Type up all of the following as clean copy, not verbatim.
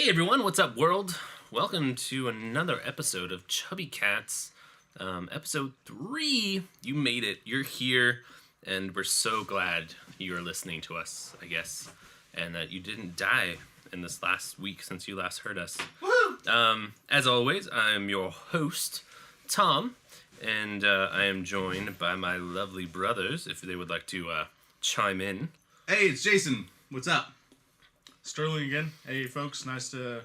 Hey everyone, what's up world? Welcome to another episode of Chubby Cats. Episode 3, you made it, you're here, and we're so glad you're listening to us, I guess, and that you didn't die in this last week since you last heard us. Woohoo! As always, I'm your host, Tom, and I am joined by my lovely brothers, if they would like to chime in. Hey, it's Jason. What's up? Sterling again. Hey, folks. Nice to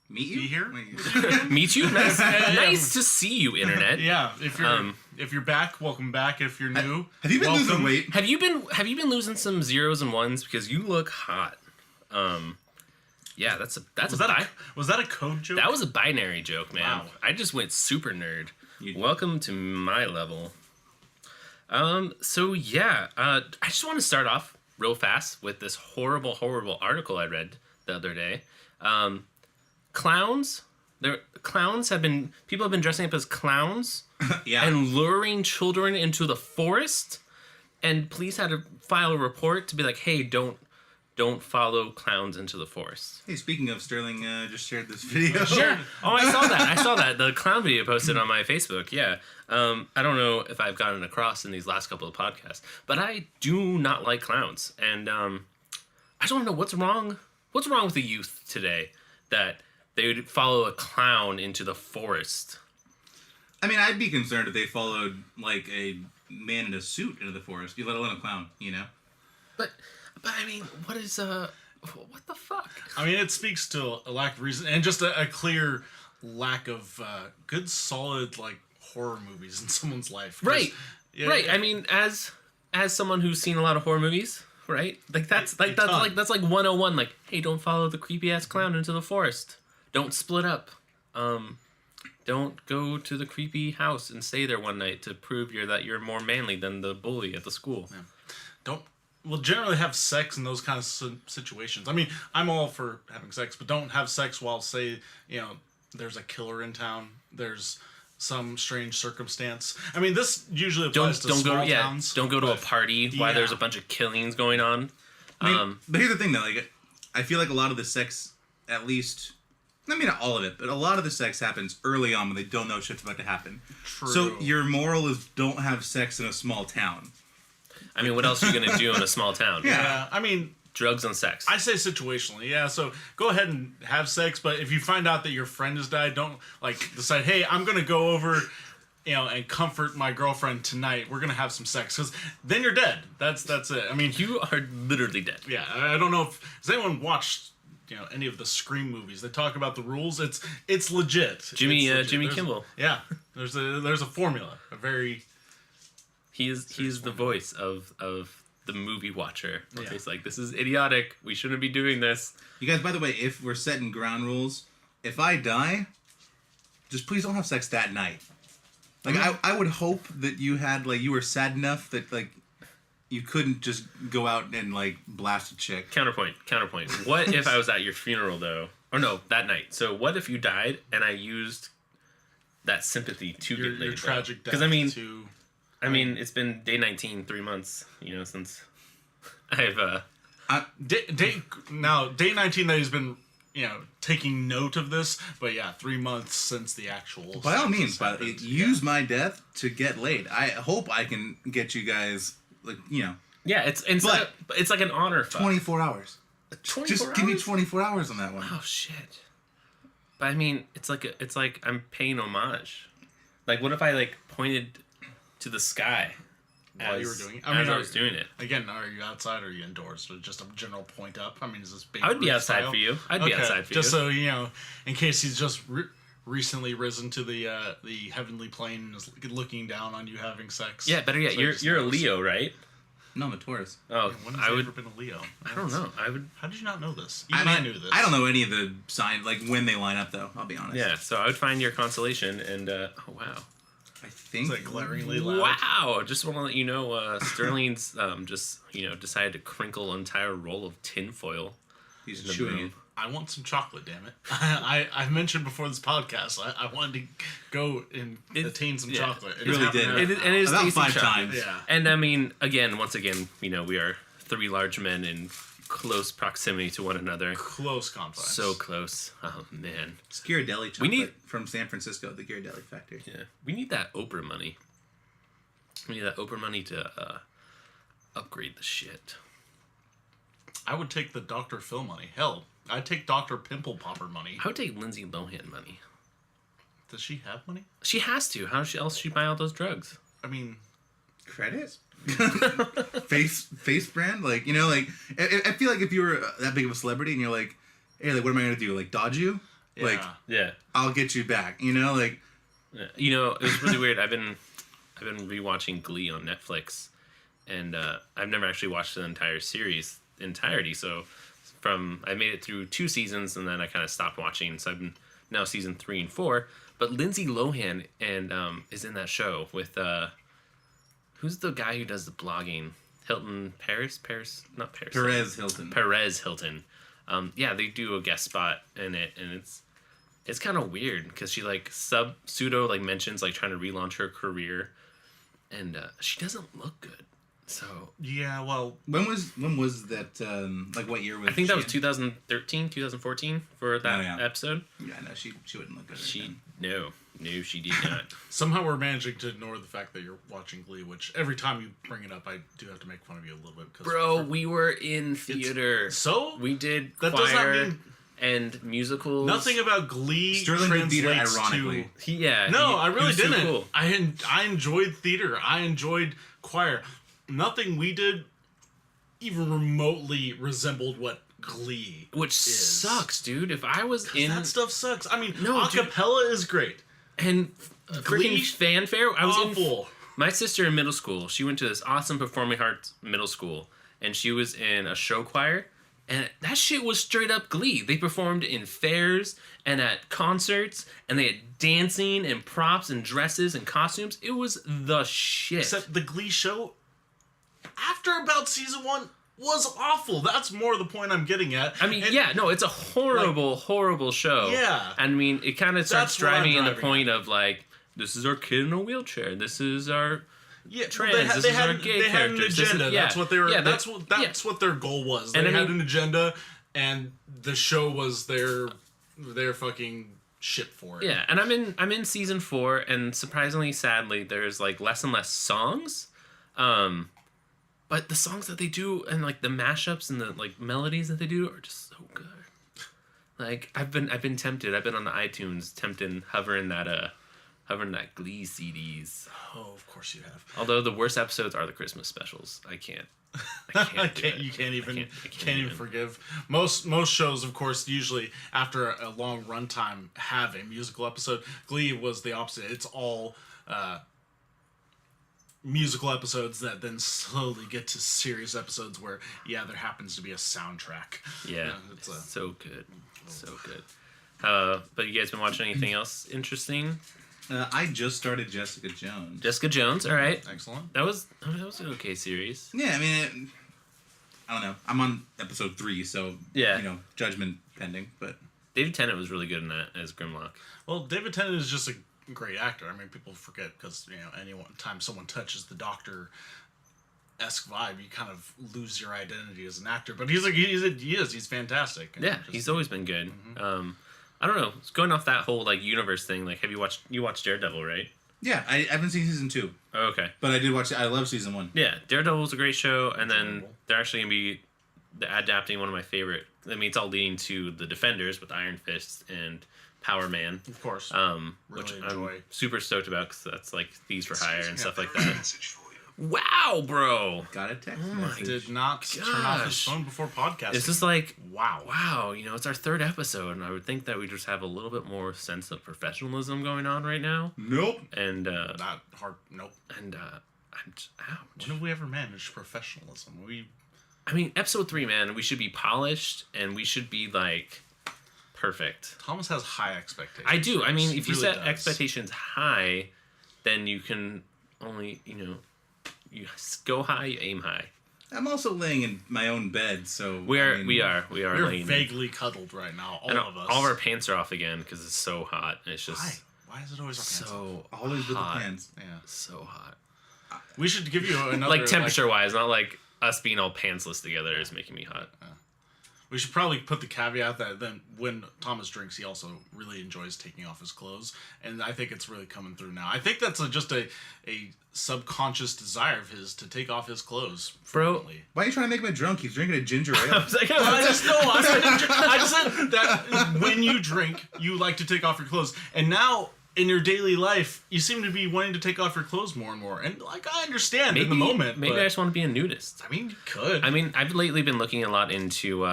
Meet you be here. Meet you? Nice to see you, Internet. Yeah. If you're back, welcome back. If you're new, have you been losing weight? Have you been losing some zeros and ones because you look hot? Yeah, was that a code joke? That was a binary joke, man. Wow. I just went super nerd. Welcome to my level. So yeah, I just want to start off real fast with this horrible article I read the other day. People have been dressing up as clowns Yeah. and luring children into the forest, and police had to file a report to be like, hey, don't follow clowns into the forest. Hey, speaking of, Sterling just shared this video. Sure. Oh, I saw that. The clown video posted on my Facebook. Yeah. I don't know if I've gotten across in these last couple of podcasts, but I do not like clowns, and I just want to know what's wrong. What's wrong with the youth today that they would follow a clown into the forest? I mean, I'd be concerned if they followed like a man in a suit into the forest. You let alone a clown, you know. But I mean, what the fuck? I mean, it speaks to a lack of reason and just a clear lack of good, solid horror movies in someone's life. Right. Right. I mean, as someone who's seen a lot of horror movies, right? That's 101. Like, hey, don't follow the creepy ass clown into the forest. Don't split up. Don't go to the creepy house and stay there one night to prove that you're more manly than the bully at the school. Yeah. We'll generally have sex in those kind of situations. I mean, I'm all for having sex, but don't have sex while, say, there's a killer in town. There's some strange circumstance. I mean, this usually applies to small towns. Don't go to a party while there's a bunch of killings going on. But here's the thing, though. I feel like a lot of the sex, at least, I mean, not all of it, but a lot of the sex happens early on when they don't know shit's about to happen. True. So your moral is don't have sex in a small town. I mean, what else are you going to do in a small town? Yeah, I mean, drugs and sex. I say situationally, yeah. So go ahead and have sex, but if you find out that your friend has died, don't decide, hey, I'm gonna go over, and comfort my girlfriend tonight. We're gonna have some sex, because then you're dead. That's it. I mean, you are literally dead. Yeah, I don't know if has anyone watched any of the Scream movies. They talk about the rules. It's legit. Jimmy Kimmel. Yeah, there's a formula. He's the voice of the movie watcher. Yeah. He's like, this is idiotic. We shouldn't be doing this. You guys, by the way, if we're setting ground rules, if I die, just please don't have sex that night. I would hope that you had you were sad enough that you couldn't just go out and blast a chick. Counterpoint. What if I was at your funeral though? Or no, that night. So what if you died and I used that sympathy to get laid? Your tragic death. Because I mean, it's been day 19, 3 months, since I've day 19 that he's been taking note of this, but yeah, 3 months since the actual. By all means, use my death to get laid. I hope I can get you guys Yeah, it's like an honor. 24 hours. 24 Just give me 24 hours on that one. Oh shit! But I mean, it's like I'm paying homage. What if I pointed to the sky while you were doing it? I was doing it. Again, are you outside or are you indoors? So just a general point up? I mean, is this big? I would be outside for you. I'd be outside for you. Just so in case he's just recently risen to the heavenly plane and is looking down on you having sex. Yeah, better yet, you're a Leo, right? No, I'm a Taurus. Oh, when has ever been a Leo? I don't know. How did you not know this? I knew this. I don't know any of the signs, when they line up, though. I'll be honest. Yeah, so I would find your constellation, and oh wow. I think it's glaringly loud. Wow! Just want to let you know, Sterling's just decided to crinkle an entire roll of tinfoil. He's chewing it. I want some chocolate, damn it! I mentioned before this podcast I wanted to go and attain some chocolate. It really did. It is about tasty 5 chocolate. times. Yeah. And I mean, once again, we are 3 large men in close proximity to one another. Close confines. So close. Oh man. It's Ghirardelli chocolate from San Francisco, the Ghirardelli factory. Yeah, we need that Oprah money. We need that Oprah money to upgrade the shit. I would take the Dr. Phil money. Hell, I'd take Dr. Pimple Popper money. I would take Lindsay Lohan money. Does she have money? She has to. How else she buy all those drugs? I mean, Credit? face brand? Like, you know, like, I feel like if you were that big of a celebrity and you're like, hey, like, what am I going to do? Like, dodge you? yeah. Like, Yeah. I'll get you back, you know? Like, Yeah. You know, it was really weird. I've been rewatching Glee on Netflix, and I've never actually watched the entire series entirety. So I made it through 2 seasons, and then I kind of stopped watching. So I've been now season 3 and 4. But Lindsay Lohan is in that show with who's the guy who does the blogging? Perez Hilton. Perez Hilton. Yeah, they do a guest spot in it, and it's kind of weird because she like pseudo like mentions like trying to relaunch her career, and she doesn't look good. So yeah, well, when was that? Like, what year was? I think that was 2013, 2014 for that episode. Yeah, no, she wouldn't look good. No, she did not. somehow we're managing to ignore the fact that you're watching Glee, which every time you bring it up, I do have to make fun of you a little bit. Bro, we were in theater, so we did that choir does not mean and musicals. nothing about Glee Sterling did theater, translates ironically. I really didn't. Cool. I enjoyed theater. I enjoyed choir. Nothing we did even remotely resembled what Glee Which sucks, dude. If I was in that stuff sucks. I mean, No, acapella is great. and freaking fanfare, I was Awful. my sister in middle school. She went to this awesome performing arts middle school, and she was in a show choir. And that shit was straight up Glee. They performed in fairs and at concerts, and they had dancing and props and dresses and costumes. It was the shit. Except the Glee show, after about season 1, was awful. That's more the point I'm getting at. I mean, it's a horrible show. Yeah. I mean, it kind of starts That's what I'm driving in the driving point of like, this is our kid in a wheelchair. This is our trans. They had an agenda. That's what they were. Yeah, that's what their goal was. They And had an agenda, and the show was their fucking shit for it. Yeah, and I'm in season 4, and surprisingly, sadly, there's like less and less songs. But the songs that they do and like the mashups and the like melodies that they do are just so good. Like I've been tempted. I've been on the iTunes hovering that Glee CDs. Oh, of course you have. Although the worst episodes are the Christmas specials. I can't You can't even forgive. Most shows, of course, usually after a long runtime have a musical episode. Glee was the opposite. It's all musical episodes that then slowly get to serious episodes where there happens to be a soundtrack. Yeah, it's so good, so good. But you guys been watching anything else interesting? I just started Jessica Jones. Jessica Jones, all right. Excellent. That was an okay series. Yeah, I mean, I don't know. I'm on episode 3, so judgment pending. But David Tennant was really good in that as Grimlock. Well, David Tennant is just a great actor. I mean, people forget because any time someone touches the Doctor-esque vibe, you kind of lose your identity as an actor. But he's fantastic. He's always been good. Mm-hmm. I don't know. Going off that whole like universe thing, like have you watched Daredevil, right? Yeah, I haven't seen season 2. Oh, okay. But I did watch it. I love season 1. Yeah, Daredevil was a great show, and then they're actually gonna be adapting one of my favorite. I mean, it's all leading to the Defenders with Iron Fist and Power Man, of course. Which enjoy. I'm super stoked about because that's like Thieves for Hire and stuff like that. Wow, bro! Got a text Oh message. Did not turn off his phone before podcasting. It's just like wow. It's our 3rd episode, and I would think that we just have a little bit more sense of professionalism going on right now. Nope. And not hard. Nope. And I'm just, ouch. When have we ever managed professionalism? I mean, episode 3, man. We should be polished, and we should be like perfect. Thomas has high expectations. I do. I mean, if you really set expectations high, then you can only, you go high, you aim high. I'm also laying in my own bed, so we are We're laying vaguely cuddled right now, all of us. All of our pants are off again because it's so hot. It's just why is it always our pants so off? always with the hot. pants. Yeah, So hot. we should give you another Like temperature wise, not like us being all pantsless together is making me hot. We should probably put the caveat that then when Thomas drinks, he also really enjoys taking off his clothes, and I think it's really coming through now. I think that's just a subconscious desire of his to take off his clothes frequently. Why are you trying to make him a drunk? He's drinking a ginger ale. I just said that when you drink, you like to take off your clothes, and now in your daily life, you seem to be wanting to take off your clothes more and more. And like I understand in the moment, maybe I just want to be a nudist. I mean, you could. I mean, I've lately been looking a lot into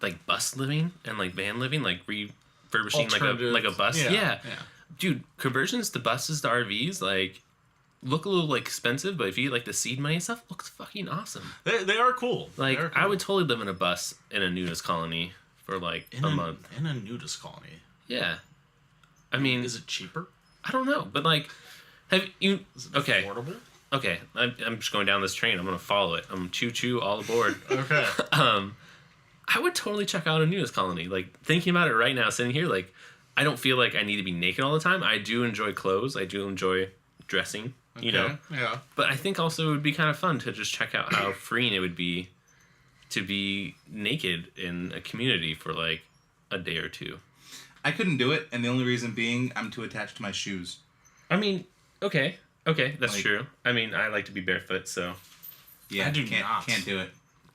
like bus living and like van living, like refurbishing like a bus. Yeah. Dude, conversions to buses to RVs like look a little like expensive, but if you get like the seed money and stuff, looks fucking awesome. They are cool. Like cool. I would totally live in a bus in a nudist colony for like a month. In a nudist colony. Yeah. I mean, is it cheaper? I don't know, but like, have you? Is it okay, affordable? Okay. I'm just going down this train. I'm gonna follow it. I'm choo all aboard. Okay. I would totally check out a nudist colony. Like thinking about it right now, sitting here, like I don't feel like I need to be naked all the time. I do enjoy clothes. I do enjoy dressing. Okay. You know. Yeah. But I think also it would be kind of fun to just check out how freeing it would be to be naked in a community for like a day or two. I couldn't do it, and the only reason being I'm too attached to my shoes. I mean, okay, that's like, true. I mean, I like to be barefoot, so yeah, I can't do it.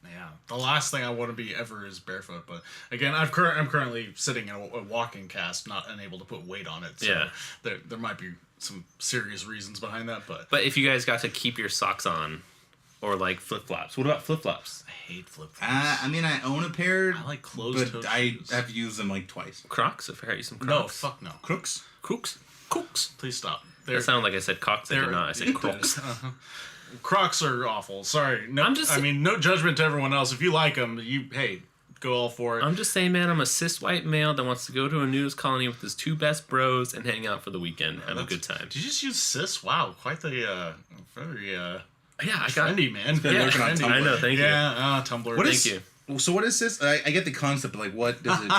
Yeah, the last thing I want to be ever is barefoot. But again, I'm currently sitting in a walking cast, not unable to put weight on it. So yeah, there might be some serious reasons behind that. But if you guys got to keep your socks on, or like flip flops, what about flip flops? I hate flip flops. I mean, I own a pair. I like closed toe but I shoes. have used them like twice. Crocs? If I got you some No, Crocs. fuck no. Crooks? Crooks. Please stop. That sounded like I said cocks. I did not. I said Crocs. Crocs are awful. Sorry. No, I mean, no judgment to everyone else. If you like them, go all for it. I'm just saying, man, I'm a cis white male that wants to go to a nudist colony with his two best bros and hang out for the weekend, have a good time. Did you just use cis? Wow, quite the very yeah, I got trendy, man. Yeah, lurking on trendy. Tumblr. I know. Thank you. Yeah, Tumblr. Thank you. So what is this? I get the concept, but like, what does it?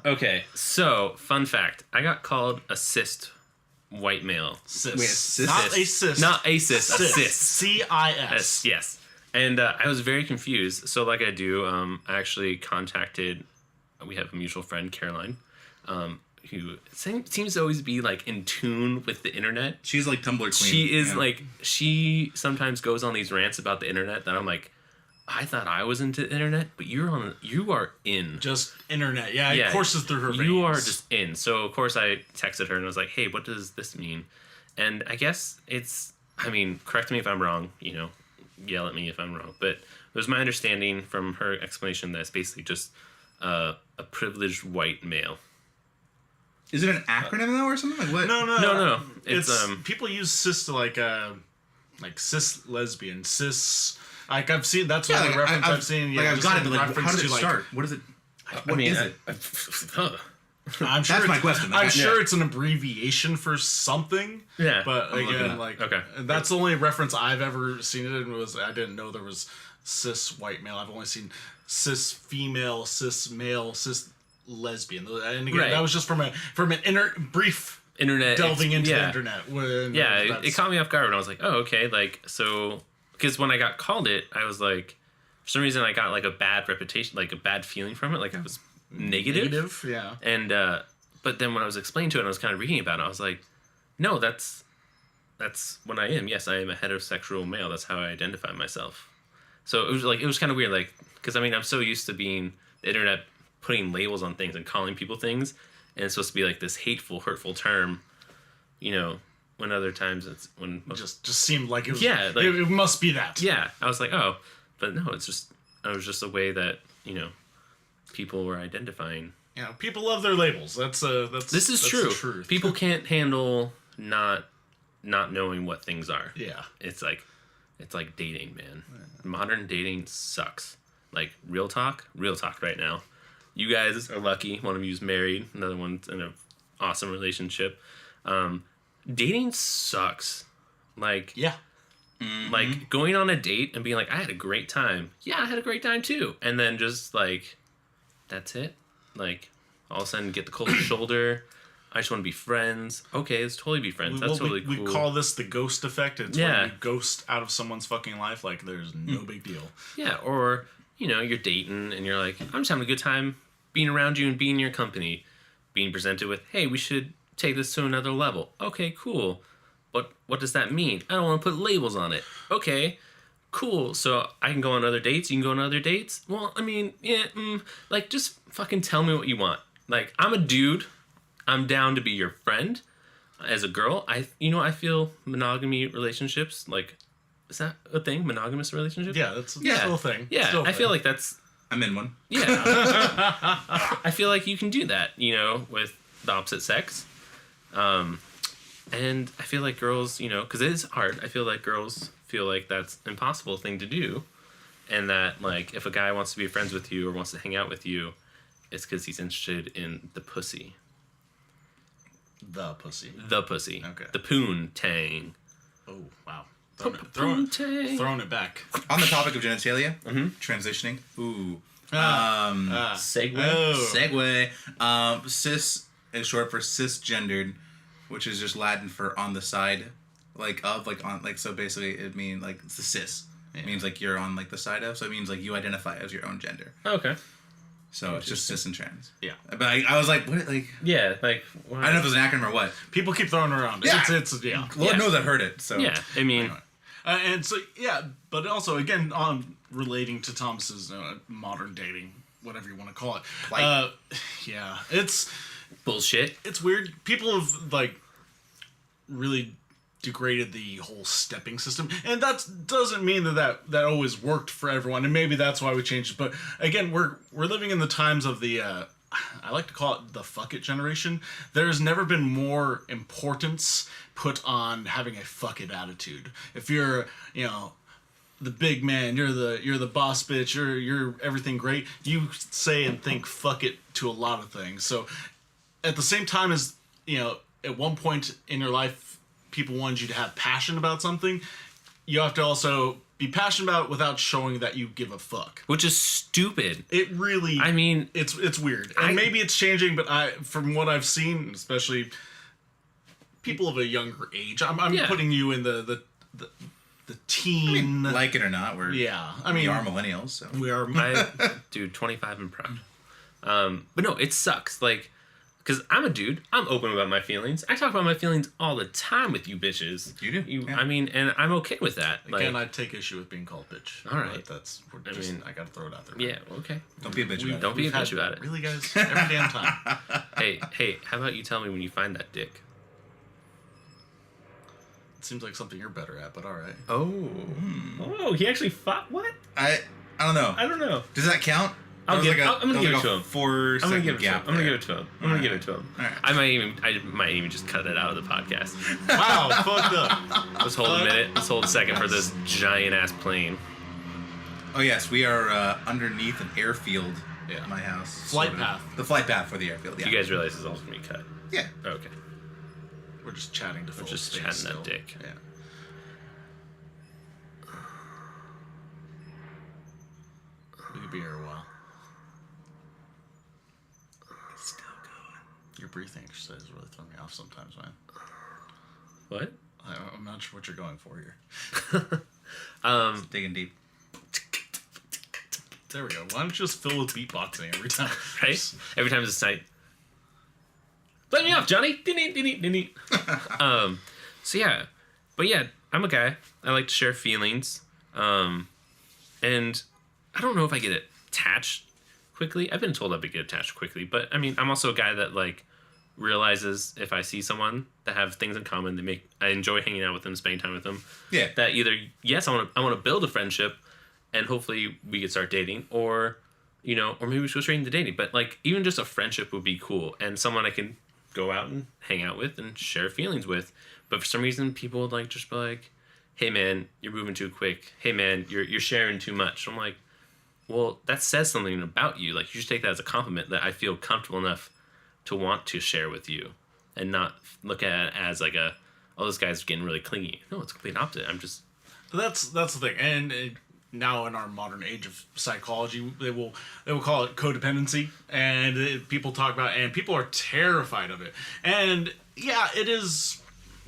Okay, so fun fact: I got called a cis white male. Cis. Wait, cis? Not a cis. Not a cis. A cis. CIS. Yes. And I was very confused. So, like I do, I actually contacted. We have a mutual friend, Caroline, who seems to always be like in tune with the internet. She's like Tumblr queen. She is like she sometimes goes on these rants about the internet that I'm like, I thought I was into the internet, but you are in. Just internet. Yeah, it courses through her veins. You are just in. So of course I texted her and I was like, hey, what does this mean? And I guess correct me if I'm wrong, yell at me if I'm wrong, but it was my understanding from her explanation that it's basically just a privileged white male. Is it an acronym though or something? Like what? No. It's people use cis to like cis lesbian, cis. Like I've seen that's what the reference I've seen. Yeah, I've got it. But like, how did it like, start? What is it? What is it? I'm sure that's my question. I'm sure it's an abbreviation for something. Yeah. But again, okay. That's the only reference I've ever seen it in was I didn't know there was cis white male. I've only seen cis female, cis male, cis lesbian. And again, that was just from an brief internet delving into the internet. It caught me off guard when I was like, oh, okay. Like, so, because when I got called it, I was like, for some reason I got like a bad reputation, like a bad feeling from it. Like I was negative. Yeah. And, but then when I was explained to it and I was kind of reading about it, I was like, no, that's what I am. Yes, I am a heterosexual male. That's how I identify myself. So it was kind of weird. Like, because I mean, I'm so used to being the internet putting labels on things and calling people things. And it's supposed to be like this hateful, hurtful term, when other times it's when just seemed like it was, it must be that. Yeah. I was like, oh, but no, it was just a way that, people were identifying. Yeah. People love their labels. That's true. The truth. People can't handle not knowing what things are. Yeah. It's like dating, man. Yeah. Modern dating sucks. Like real talk right now. You guys are lucky. One of you's married. Another one's in an awesome relationship. Dating sucks. Like, yeah. Like going on a date and being like, I had a great time. Yeah, I had a great time too. And then just like, that's it. Like all of a sudden get the cold shoulder. I just want to be friends. Okay, let's totally be friends. That's totally cool. We call this the ghost effect. It's when you ghost out of someone's fucking life. Like there's no big deal. Yeah, or you're dating and you're like, I'm just having a good time being around you and being in your company, being presented with, hey, we should take this to another level. Okay, cool. But what does that mean? I don't want to put labels on it. Okay, cool. So I can go on other dates. You can go on other dates. Well, I mean, yeah, like just fucking tell me what you want. Like, I'm a dude. I'm down to be your friend. As a girl, I feel monogamy relationships, like, is that a thing? Monogamous relationships? Yeah, that's still a thing. Yeah, Still a I thing. feel like that's... I'm in one. Yeah. I feel like you can do that, with the opposite sex. And I feel like girls, because it is hard, I feel like girls feel like that's an impossible thing to do. And that, like, if a guy wants to be friends with you or wants to hang out with you, it's because he's interested in the pussy. The pussy. The pussy. Okay. The poontang. Oh, wow. Poontang. Throwing it back. On the topic of genitalia, transitioning. Ooh. Segue. Oh. Segue. Cis is short for cisgendered, which is just Latin for on the side, so basically it means like it's the cis. It means like you're on like the side of, so it means like you identify as your own gender. Okay. So it's just cis and trans. Yeah. But I was like, what? Like, Yeah, like... Wow. I don't know if it's an acronym or what. People keep throwing it around. Yeah. It's yeah. Lord Yeah. knows I've heard it. So Yeah, I mean... Anyway. And so, yeah, but also, again, on relating to Thomas's modern dating, whatever you want to call it. Like- Yeah, it's Bullshit. weird. People have, like, really degraded the whole stepping system, and that doesn't mean that always worked for everyone, and maybe that's why we changed it. But again, we're living in the times of the I like to call it the fuck it generation. There's never been more importance put on having a fuck it attitude. If you're the big man, you're the boss bitch, you're everything great, you say and think fuck it to a lot of things. So at the same time as at one point in your life people wanted you to have passion about something, you have to also be passionate about it without showing that you give a fuck. Which is stupid. It really... I mean... It's weird. And maybe it's changing, but from what I've seen, especially people of a younger age, I'm putting you in the teen... like it or not, we're we are millennials. So We are... Dude, 25 and proud. But no, it sucks. Like... Because I'm a dude. I'm open about my feelings. I talk about my feelings all the time with you bitches. You do? Yeah. I mean, and I'm okay with that. Again, I take issue with being called bitch. All right. But I gotta throw it out there. Yeah, okay. Don't be a bitch about it. Don't be a bitch about it. Really, guys? Every damn time. Hey, how about you tell me when you find that dick? It seems like something you're better at, but all right. Oh, he actually fought? What? I don't know. I don't know. Does that count? I'm gonna give it to him. I'm gonna give it to him. I'm gonna give it to him. All right. I might even just cut it out of the podcast. Wow, fucked up. Let's hold a minute. Let's hold a second for this giant ass plane. Oh yes, we are underneath an airfield Yeah. at my house. Flight path. The flight path for the airfield. Yeah. You guys realize this is also gonna be cut? Yeah. Okay. We're just chatting to fill just space chatting still. that dick. Yeah. We could be here a while. Still going. Your breathing exercise really throw me off sometimes, man. What? I'm not sure what you're going for here. Digging deep. There we go. Why don't you just fill with beatboxing every time? Right? Every time it's night. Let me off, Johnny. Dinny. So yeah, but yeah, I'm a guy. I like to share feelings, and I don't know if I get attached quickly. I've been told I get attached quickly, but I mean, I'm also a guy that like realizes if I see someone that have things in common, I enjoy hanging out with them, spending time with them. Yeah. That either yes, I want to build a friendship, and hopefully we could start dating, or or maybe we should go straight into dating. But like even just a friendship would be cool, and someone I can go out and hang out with and share feelings with. But for some reason, people would like just be like, "Hey man, you're moving too quick. Hey man, you're sharing too much." I'm like, well, that says something about you. Like you should take that as a compliment that I feel comfortable enough to want to share with you, and not look at it as like this guy's getting really clingy. No, it's complete opposite. I'm just That's the thing, and now in our modern age of psychology, they will call it codependency, and people talk about, and people are terrified of it. And yeah, it is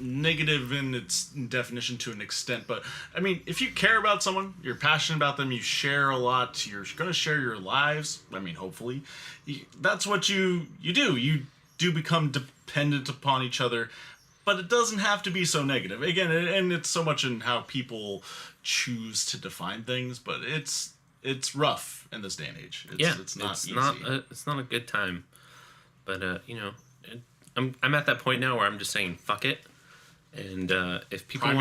negative in its definition to an extent, but I mean, if you care about someone, you're passionate about them, you share a lot, you're going to share your lives. I mean, hopefully, that's what you do. You do become dependent upon each other, but it doesn't have to be so negative. Again, and it's so much in how people choose to define things, but it's rough in this day and age. It's not easy. It's not a good time, but you know, I'm at that point now where I'm just saying fuck it. And if people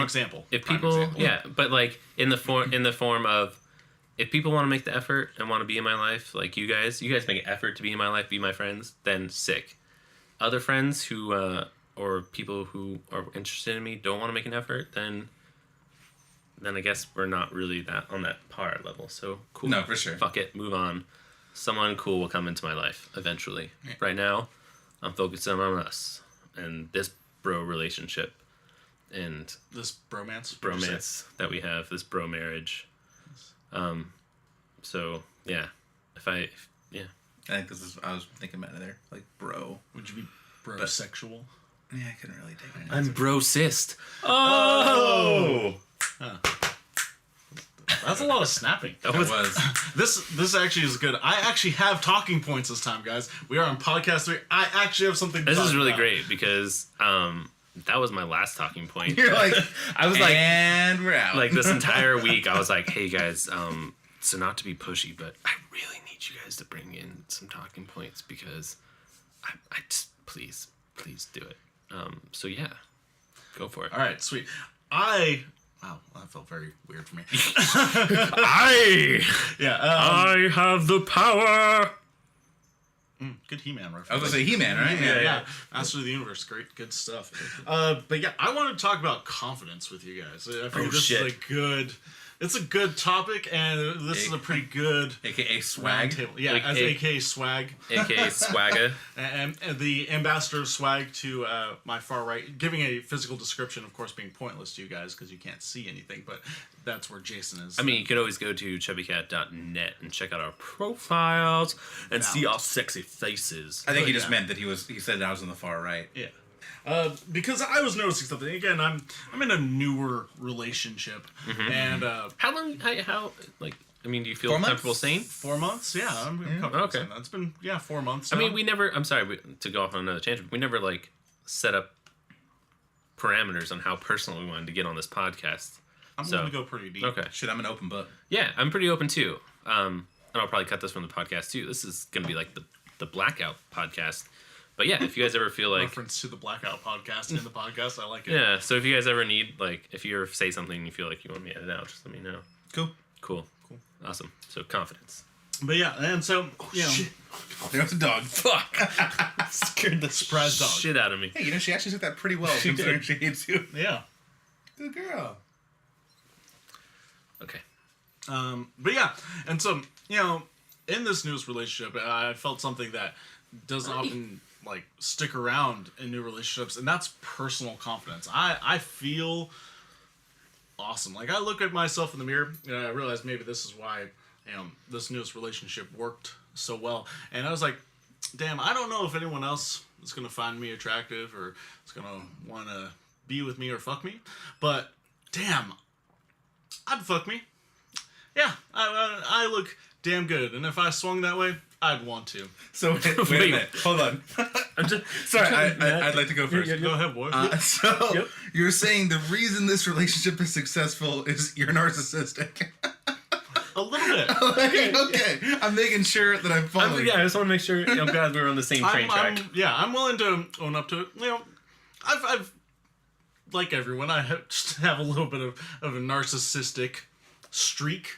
yeah, but like in the form of, if people want to make the effort and want to be in my life, like you guys make an effort to be in my life, be my friends, then sick. Other friends who or people who are interested in me don't want to make an effort, then I guess we're not really that on that par level. So cool. No, for sure. Fuck it, move on. Someone cool will come into my life eventually. Yeah. Right now, I'm focusing on us and this bro relationship. And this bromance that we have, this bro marriage. So yeah, I think this is, I was thinking about it there, like bro. Would you be brosexual? Yeah, I couldn't really take it. I'm brosist. Oh. Huh. That's a lot of snapping. That was. This actually is good. I actually have talking points this time, guys. We are on podcast 3. I actually have something. This is really great because that was my last talking point. You're like, I was like, and we're out. Like this entire week, I was like, hey guys, so not to be pushy, but I really need you guys to bring in some talking points because I just please do it. So yeah, go for it. All right, sweet. Wow, that felt very weird for me. I have the power. Good He-Man reference. I was going to say He-Man, right? Yeah. Master of the Universe. Great, good stuff. But yeah, I want to talk about confidence with you guys. I think this is it's a good topic, and this is a pretty good... AKA swag. Yeah, as AKA swag. AKA swagga. and the ambassador of swag to my far right, giving a physical description, of course, being pointless to you guys because you can't see anything, but that's where Jason is. I mean, you could always go to chubbycat.net and check out our profiles and see our sexy faces. I think he just meant that he said I was on the far right. Yeah. Because I was noticing something. Again, I'm in a newer relationship, and how long? How like? I mean, do you feel comfortable saying 4 months? Yeah, I'm comfortable saying that. It's been 4 months. I mean, we never. I'm sorry to go off on another tangent. We never like set up parameters on how personal we wanted to get on this podcast. I'm going to go pretty deep. Okay, shit, I'm an open book. Yeah, I'm pretty open too. And I'll probably cut this from the podcast too. This is going to be like the blackout podcast. But yeah, if you guys ever feel like... Reference to the Blackout podcast in the podcast. I like it. Yeah, so if you guys ever need, like, if you ever say something and you feel like you want me to edit out, just let me know. Cool. Awesome. So, confidence. But yeah, and so, shit. There's a dog. Fuck. Scared the surprise dog shit out of me. Hey, she actually took that pretty well considering she hates you. Yeah. Good girl. Okay. But yeah, and so, in this newest relationship, I felt something that doesn't often... like stick around in new relationships, and that's personal confidence. I feel awesome. Like I look at myself in the mirror and I realize maybe this is why this newest relationship worked so well. And I was like, damn, I don't know if anyone else is gonna find me attractive or is gonna want to be with me or fuck me, but damn, I'd fuck me. Yeah, I look damn good, and if I swung that way, I'd want to. So wait a minute. Hold on. Sorry, I'd like to go first. Go ahead, boy. You're saying the reason this relationship is successful is you're narcissistic. A little bit. Okay. I'm making sure that I'm following. I just want to make sure I'm glad we're on the same train track. I'm willing to own up to it. I've like everyone, I just have a little bit of a narcissistic streak.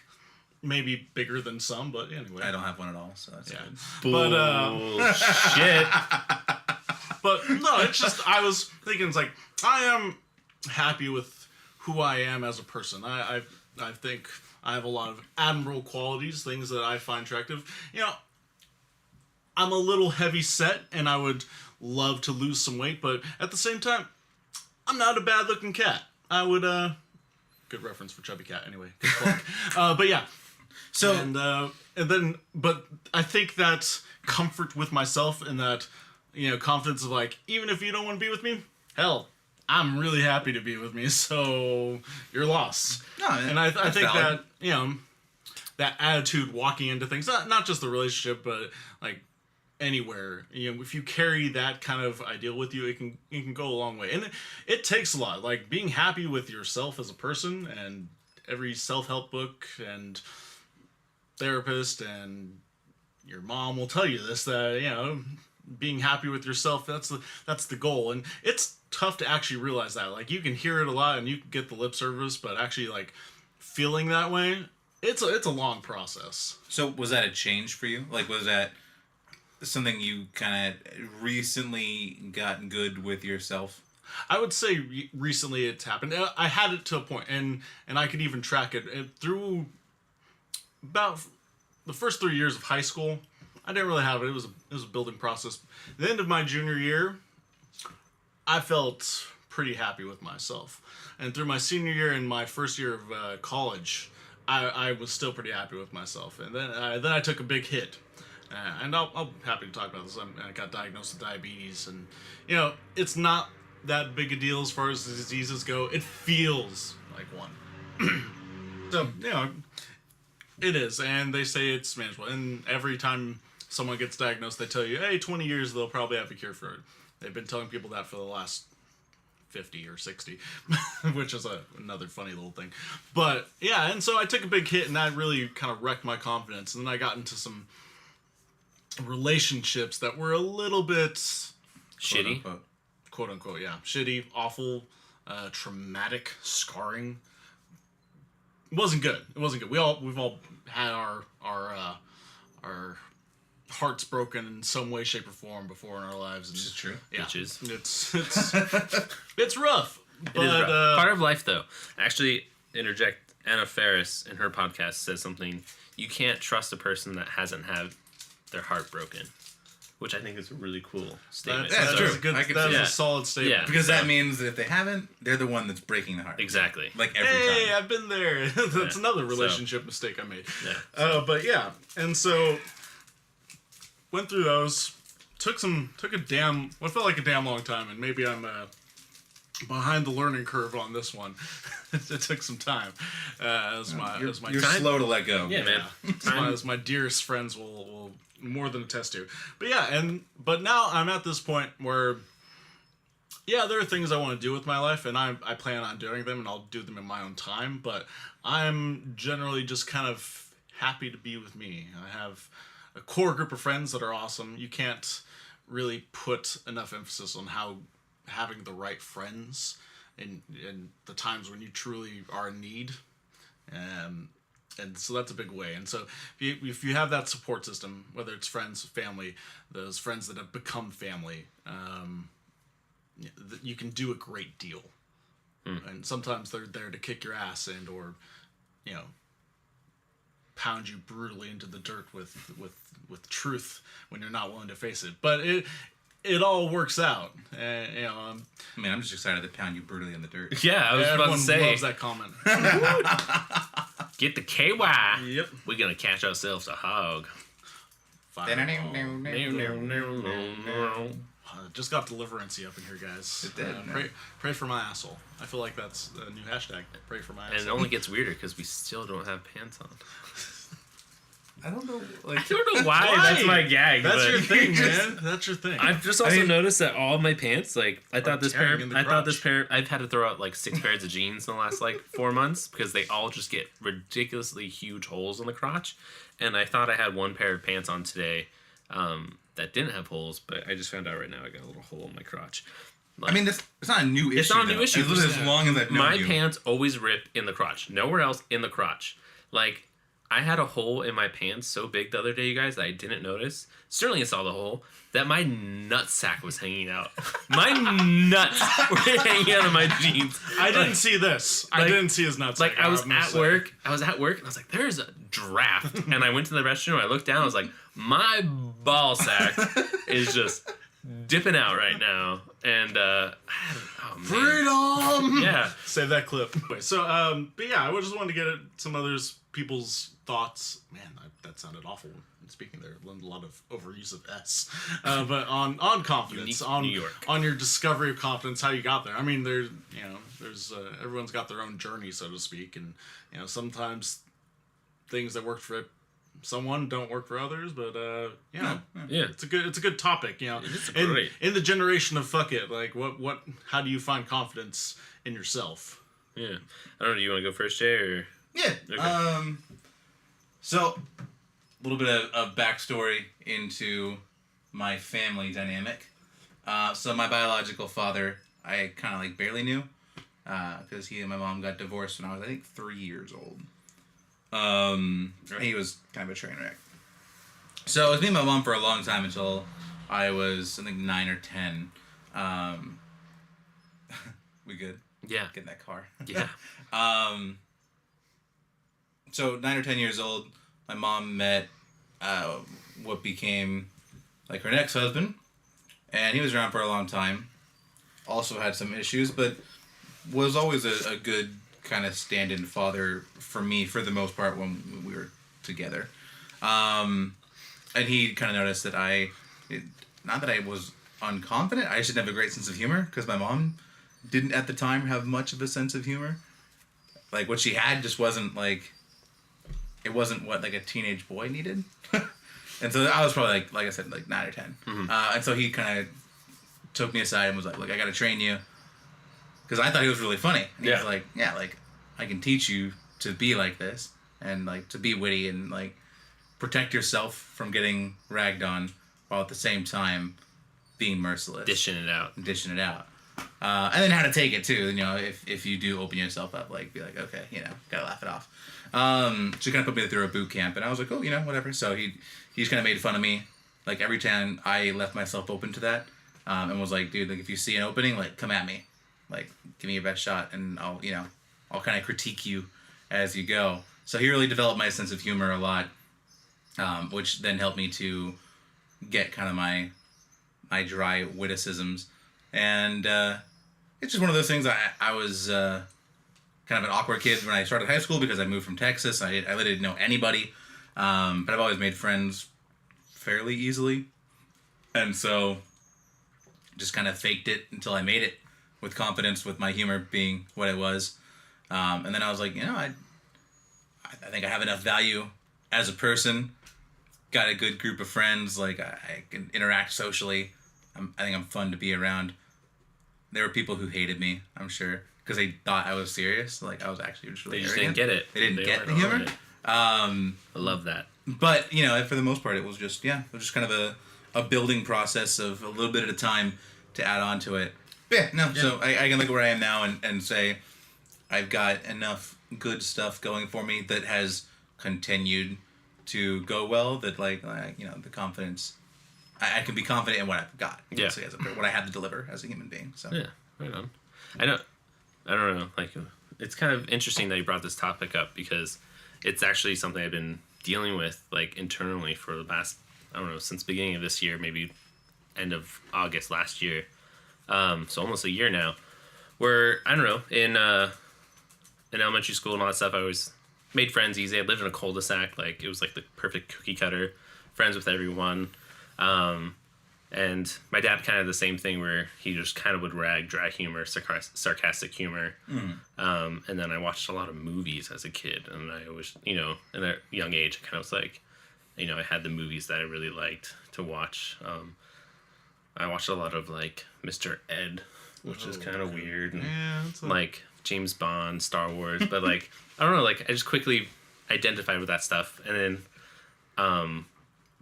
Maybe bigger than some, but anyway. I don't have one at all, so that's good. But, shit. But, no, it's just, I was thinking, it's like, I am happy with who I am as a person. I think I have a lot of admirable qualities, things that I find attractive. I'm a little heavy set, and I would love to lose some weight, but at the same time, I'm not a bad-looking cat. I would, good reference for Chubby Cat, anyway. Good plug. But yeah. So but I think that's comfort with myself and that confidence of like, even if you don't want to be with me, hell, I'm really happy to be with me, so you're lost. No, and I think valid. that, that attitude walking into things, not just the relationship, but like anywhere, if you carry that kind of ideal with you, it can go a long way. And it takes a lot, like being happy with yourself as a person, and every self-help book and therapist and your mom will tell you this, that being happy with yourself, that's the goal. And it's tough to actually realize that. Like, you can hear it a lot and you can get the lip service, but actually like feeling that way, it's a long process. So was that a change for you? Like, was that something you kind of recently got good with yourself? I would say recently it's happened. I had it to a point, and I could even track it through about the first 3 years of high school. I didn't really have it. It was a building process. At the end of my junior year, I felt pretty happy with myself. And through my senior year and my first year of college, I was still pretty happy with myself. And then I took a big hit. And I'll happy to talk about this. I got diagnosed with diabetes, and it's not that big a deal as far as the diseases go. It feels like one. So it is, and they say it's manageable. And every time someone gets diagnosed, they tell you, hey, 20 years they'll probably have a cure for it. They've been telling people that for the last 50 or 60, which is another funny little thing. But yeah, and so I took a big hit, and that really kind of wrecked my confidence. And then I got into some relationships that were a little bit shitty, quote unquote, yeah, shitty, awful, traumatic, scarring. It wasn't good. We've all had our hearts broken in some way, shape, or form before in our lives. And, this is true. Yeah, bitches. It's rough. But It is rough. Part of life, though. Actually, interject. Anna Faris in her podcast says something. You can't trust a person that hasn't had their heart broken, which I think is a really cool statement. That's true. That is a solid statement. Yeah. Because that means that if they haven't, they're the one that's breaking the heart. Exactly. Like every Hey, time. I've been there. That's another relationship mistake I made. Yeah. But yeah, and so went through those. Took what felt like a damn long time, and maybe I'm behind the learning curve on this one. It took some time. You're slow to let go. Yeah, man. As my dearest friends will more than attest to. But yeah, but now I'm at this point where, yeah, there are things I want to do with my life, and I plan on doing them, and I'll do them in my own time. But I'm generally just kind of happy to be with me. I have a core group of friends that are awesome. You can't really put enough emphasis on how having the right friends in the times when you truly are in need. And so that's a big way. And so if you have that support system, whether it's friends, family, those friends that have become family, you can do a great deal. And sometimes they're there to kick your ass or pound you brutally into the dirt with truth when you're not willing to face it. But it all works out. I'm just excited to pound you brutally in the dirt. Yeah, I was about to say. Everyone loves that comment. Get the KY. Yep. We're gonna catch ourselves a hog. Just got deliverancy up in here, guys. It did. Pray for my asshole. I feel like that's a new hashtag. Pray for my asshole. And it only gets weirder because we still don't have pants on. I don't know. I don't know why. That's my gag. That's but your thing, man. That's your thing. I've just also noticed that all of my pants, like I've had to throw out like 6 pairs of jeans in the last like 4 months because they all just get ridiculously huge holes in the crotch. And I thought I had 1 pair of pants on today that didn't have holes, but I just found out right now I got a little hole in my crotch. Like, it's not a new issue. It's not a new issue. As long as I've known my you. pants always rip in the crotch. Nowhere else in the crotch. Like, I had a hole in my pants so big the other day, you guys, that I didn't notice. Sterling saw the hole, that my nutsack was hanging out. My nuts were hanging out of my jeans. I didn't see this. I didn't see his nuts. Like, I was at work, and I was like, there's a draft. And I went to the restroom, I looked down, I was like, my ball sack is just dipping out right now. And, freedom! Yeah. Save that clip. Wait, so, but yeah, I just wanted to get some others' people's thoughts. Man, that sounded awful. Speaking there, a lot of overuse of S, but on confidence, Unique on New York. on your discovery of confidence, how you got there. I mean, there's everyone's got their own journey, so to speak, and sometimes things that worked for someone don't work for others, but Yeah. it's a good topic. It's in, great. in the generation of fuck it, like how do you find confidence in yourself? Yeah. I don't know. Do you want to go first, Jay, or? Yeah. Okay. So, a little bit of backstory into my family dynamic. So my biological father, I kind of like barely knew, because he and my mom got divorced when I was, I think, 3 years old. He was kind of a train wreck. So it was me and my mom for a long time until I was, I think, 9 or 10. We good? Yeah. Get in that car. Yeah. So 9 or 10 years old, my mom met what became like her next husband, and he was around for a long time. Also had some issues, but was always a good kind of stand-in father for me for the most part when we were together. And he kind of noticed that not that I was unconfident, I just didn't have a great sense of humor, because my mom didn't at the time have much of a sense of humor. Like, what she had just wasn't like, it wasn't what like a teenage boy needed. And so I was probably like I said, like 9 or 10. Mm-hmm. And so he kind of took me aside and was like, look, I got to train you. Because I thought he was really funny. And he was like, yeah, like, I can teach you to be like this. And like, to be witty and like, protect yourself from getting ragged on, while at the same time being merciless. Dishing it out. And then how to take it too. If you do open yourself up, like, be like, okay, gotta laugh it off. So he kind of put me through a boot camp, and I was like, oh, whatever. So he just kind of made fun of me, like, every time I left myself open to that, and was like, dude, like, if you see an opening, like, come at me, like, give me your best shot, and I'll kind of critique you as you go. So he really developed my sense of humor a lot, which then helped me to get kind of my dry witticisms. And it's just one of those things. I was kind of an awkward kid when I started high school, because I moved from Texas. I really didn't know anybody. But I've always made friends fairly easily. And so just kind of faked it until I made it with confidence, with my humor being what it was. And then I was like, I think I have enough value as a person. Got a good group of friends. Like, I can interact socially. I think I'm fun to be around. There were people who hated me, I'm sure, because they thought I was serious. Like, I was actually just really arrogant. Didn't get it. They didn't get the humor. I love that. But, for the most part, it was just kind of a building process of a little bit at a time to add on to it. But so I can look at where I am now and say I've got enough good stuff going for me that has continued to go well, that the confidence, I can be confident in what I've got. Yeah. So what I have to deliver as a human being. So Yeah, right on. I don't know. Like, it's kind of interesting that you brought this topic up, because it's actually something I've been dealing with, like, internally for the past, I don't know, since the beginning of this year, maybe end of August last year. So almost a year now, where, I don't know, in elementary school and all that stuff, I always made friends easy. I lived in a cul-de-sac. Like, it was like the perfect cookie cutter, friends with everyone. And my dad kind of the same thing, where he just kind of would rag dry humor, sarcastic humor. And then I watched a lot of movies as a kid, and I always, in a young age, I kind of was like, I had the movies that I really liked to watch. I watched a lot of, like, Mr. Ed, which is kind of weird, and like James Bond, Star Wars, but like, I don't know, like, I just quickly identified with that stuff. And then,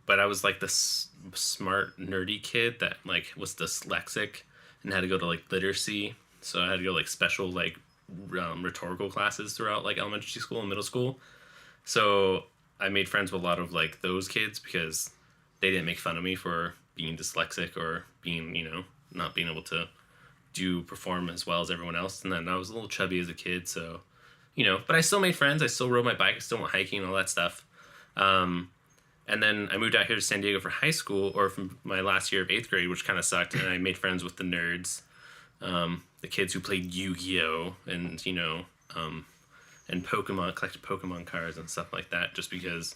but I was like this smart, nerdy kid that, like, was dyslexic and had to go to, like, literacy. So I had to go, like, special, like, rhetorical classes throughout, like, elementary school and middle school. So I made friends with a lot of, like, those kids, because they didn't make fun of me for being dyslexic or being, not being able to perform as well as everyone else. And then I was a little chubby as a kid, so, but I still made friends. I still rode my bike. I still went hiking and all that stuff. And then I moved out here to San Diego for high school, or from my last year of 8th grade, which kind of sucked. And I made friends with the nerds, the kids who played Yu-Gi-Oh! And and collected Pokemon cards and stuff like that, just because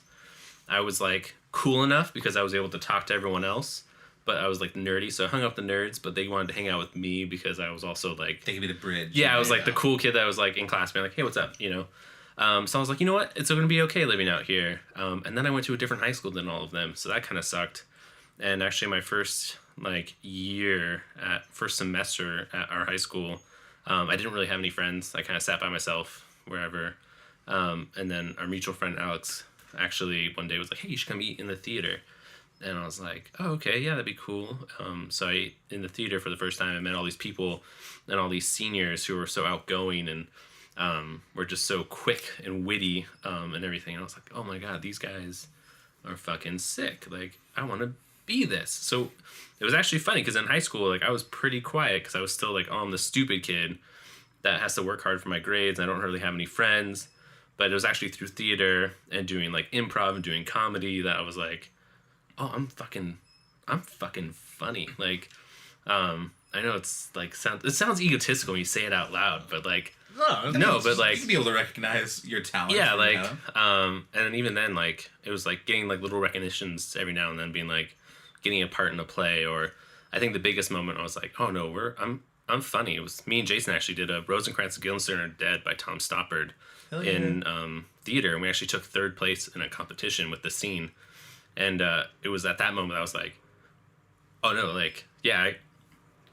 I was like cool enough because I was able to talk to everyone else, but I was like nerdy, so I hung out with the nerds, but they wanted to hang out with me because I was also like, They gave me the bridge. yeah, I was like the cool kid that was like in class being like, hey, what's up, you know. So I was like, you know what, it's going to be okay living out here. And then I went to a different high school than all of them, so that kind of sucked. And actually my first first semester at our high school, I didn't really have any friends. I kind of sat by myself wherever. And then our mutual friend Alex actually one day was like, hey, you should come eat in the theater. And I was like, oh, okay, yeah, that'd be cool. So I ate in the theater for the first time. I met all these people and all these seniors who were so outgoing and were just so quick and witty and everything. And I was like, oh my God, these guys are fucking sick. Like, I want to be this. So it was actually funny because in high school, like, I was pretty quiet because I was still like, oh, I'm the stupid kid that has to work hard for my grades. I don't really have any friends. But it was actually through theater and doing like improv and doing comedy that I was like, oh, I'm fucking funny. Like, I know it's like it sounds egotistical when you say it out loud, but like, no, but like, you can be able to recognize your talent. yeah, like, and even then, like, it was like getting like little recognitions every now and then, being like getting a part in a play, or I think the biggest moment I was like, oh no, I'm funny. It was me and Jason actually did a Rosencrantz and Guildenstern Are Dead by Tom Stoppard in theater, and we actually took third place in a competition with the scene. And it was at that moment I was like, oh no, like, yeah,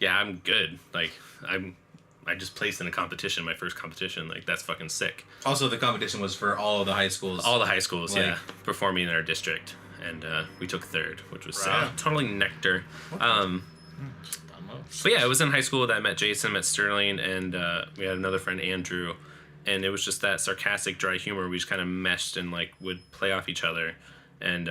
I'm good. Like, I just placed in a competition, my first competition. Like, that's fucking sick. Also, the competition was for all of the high schools. All the high schools, like, yeah, performing in our district. And we took third, which was Right. totally nectar. But yeah, it was in high school that I met Jason, met Sterling, and we had another friend, Andrew. And it was just that sarcastic, dry humor. We just kind of meshed and like would play off each other. And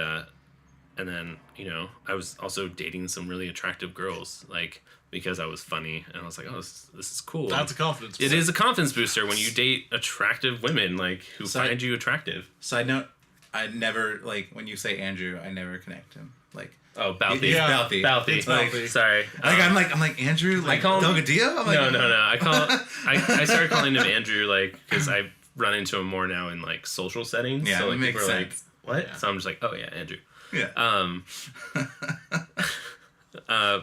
then, you know, I was also dating some really attractive girls, like, because I was funny. And I was like, oh, this is cool. That's a confidence booster. It is a confidence booster when you date attractive women, like, who find you attractive. Side note, I never, like, when you say Andrew, I never connect him. Like, oh, Balthy. He's Yeah. Balthy. Balthy. It's Balthy. Sorry. Like, I'm like Andrew, like call him- Delgadillo? I'm like, No. I started calling him Andrew, like, because I run into him more now in, like, social settings. Yeah, so, like, it makes people are sense. like, what? Yeah. So I'm just like, oh, yeah, Andrew. Yeah.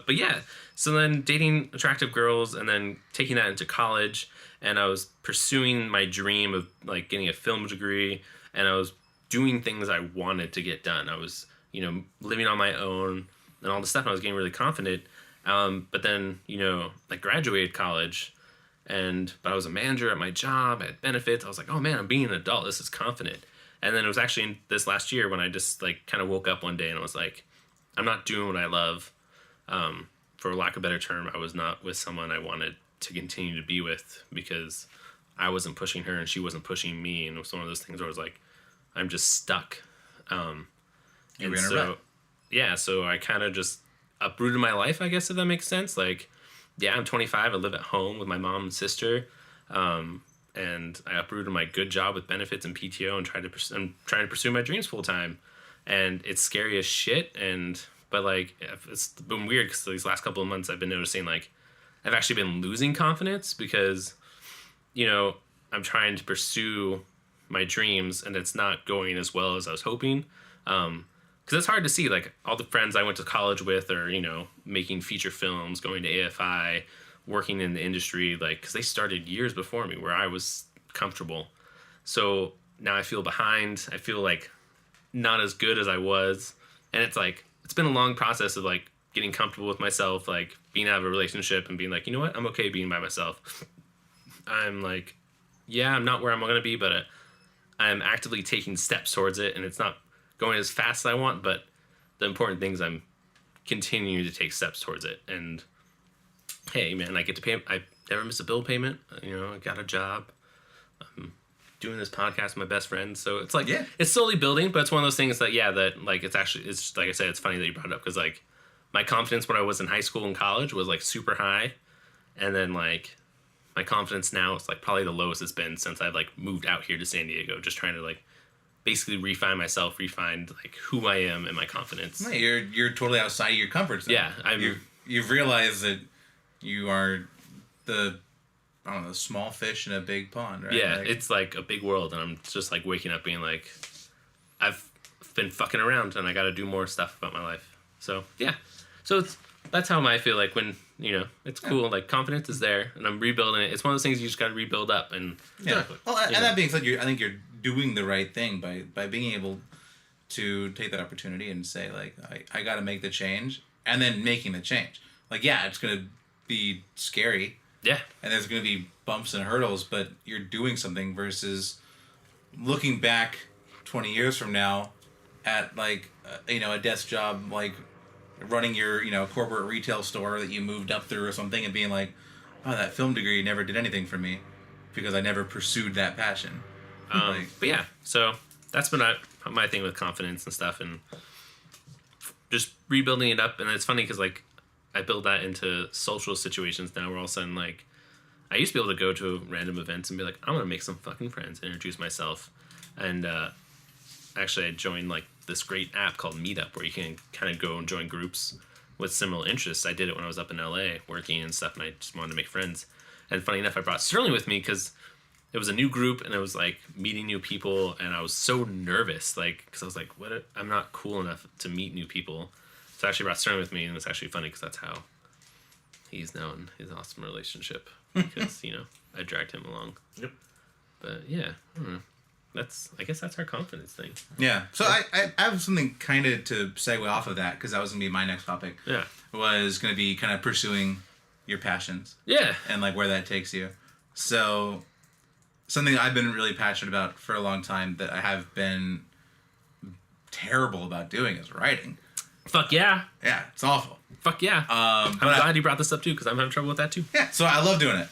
But yeah, so then dating attractive girls and then taking that into college, and I was pursuing my dream of like getting a film degree, and I was doing things I wanted to get done. I was, you know, living on my own and all this stuff, and I was getting really confident. But then, you know, I graduated college, but I was a manager at my job, I had benefits. I was like, oh man, I'm being an adult. This is confident. And then it was actually in this last year when I just like kind of woke up one day and I was like, I'm not doing what I love. For lack of a better term, I was not with someone I wanted to continue to be with because I wasn't pushing her and she wasn't pushing me. And it was one of those things where I was like, I'm just stuck. You were in a rut. Yeah, so I kind of just uprooted my life, I guess, if that makes sense. Like, yeah, I'm 25. I live at home with my mom and sister. And I uprooted my good job with benefits and PTO and I'm trying to pursue my dreams full time. And it's scary as shit. But like, it's been weird because these last couple of months I've been noticing like I've actually been losing confidence because, you know, I'm trying to pursue my dreams and it's not going as well as I was hoping. Because it's hard to see, like, all the friends I went to college with are, you know, making feature films, going to AFI, working in the industry, like, because they started years before me where I was comfortable. So now I feel behind. I feel like not as good as I was. And it's like, it's been a long process of like getting comfortable with myself, like being out of a relationship and being like, you know what, I'm okay being by myself. I'm like, yeah, I'm not where I'm going to be, but I'm actively taking steps towards it, and it's not going as fast as I want, but the important thing is I'm continuing to take steps towards it. And hey, man, I get to pay. I never miss a bill payment. You know, I got a job. I'm doing this podcast with my best friend, so it's like, yeah, it's slowly building, but it's one of those things that, yeah, that like it's like I said, it's funny that you brought it up because like my confidence when I was in high school and college was like super high, and then like my confidence now is like probably the lowest it's been since I've like moved out here to San Diego, just trying to like basically refine myself, refine like who I am and my confidence. No, you're totally outside of your comfort zone. Yeah, you've realized that you are the I don't know, small fish in a big pond, right? Yeah, Like, it's like a big world, and I'm just like waking up being like, I've been fucking around, and I got to do more stuff about my life. So yeah, so that's how I feel like when it's cool. Like confidence is there, and I'm rebuilding it. It's one of those things you just got to rebuild up, and yeah. Well, and that being said, I think you're doing the right thing by being able to take that opportunity and say like, I got to make the change, and then making the change. Like, yeah, it's gonna be scary. Yeah. And there's going to be bumps and hurdles, but you're doing something versus looking back 20 years from now at like, a desk job, like running your, corporate retail store that you moved up through or something and being like, oh, that film degree never did anything for me because I never pursued that passion. But yeah, so that's been my thing with confidence and stuff, and just rebuilding it up. And it's funny because like, I build that into social situations now where all of a sudden, like, I used to be able to go to random events and be like, I'm going to make some fucking friends and introduce myself. And actually, I joined, like, this great app called Meetup where you can kind of go and join groups with similar interests. I did it when I was up in LA working and stuff, and I just wanted to make friends. And funny enough, I brought Sterling with me because it was a new group and it was, like, meeting new people. And I was so nervous, like, because I was like, I'm not cool enough to meet new people. So I actually brought Sterling with me, and it's actually funny because that's how he's now in his awesome relationship. Because, I dragged him along. Yep. But, yeah, I don't know. I guess that's our confidence thing. Yeah. So I have something kind of to segue off of that, because that was going to be my next topic. Yeah. Was going to be kind of pursuing your passions. Yeah. And, like, where that takes you. So, something I've been really passionate about for a long time that I have been terrible about doing is writing. Fuck yeah. Yeah, it's awful. Fuck yeah. I'm glad you brought this up too, because I'm having trouble with that too. Yeah, so I love doing it.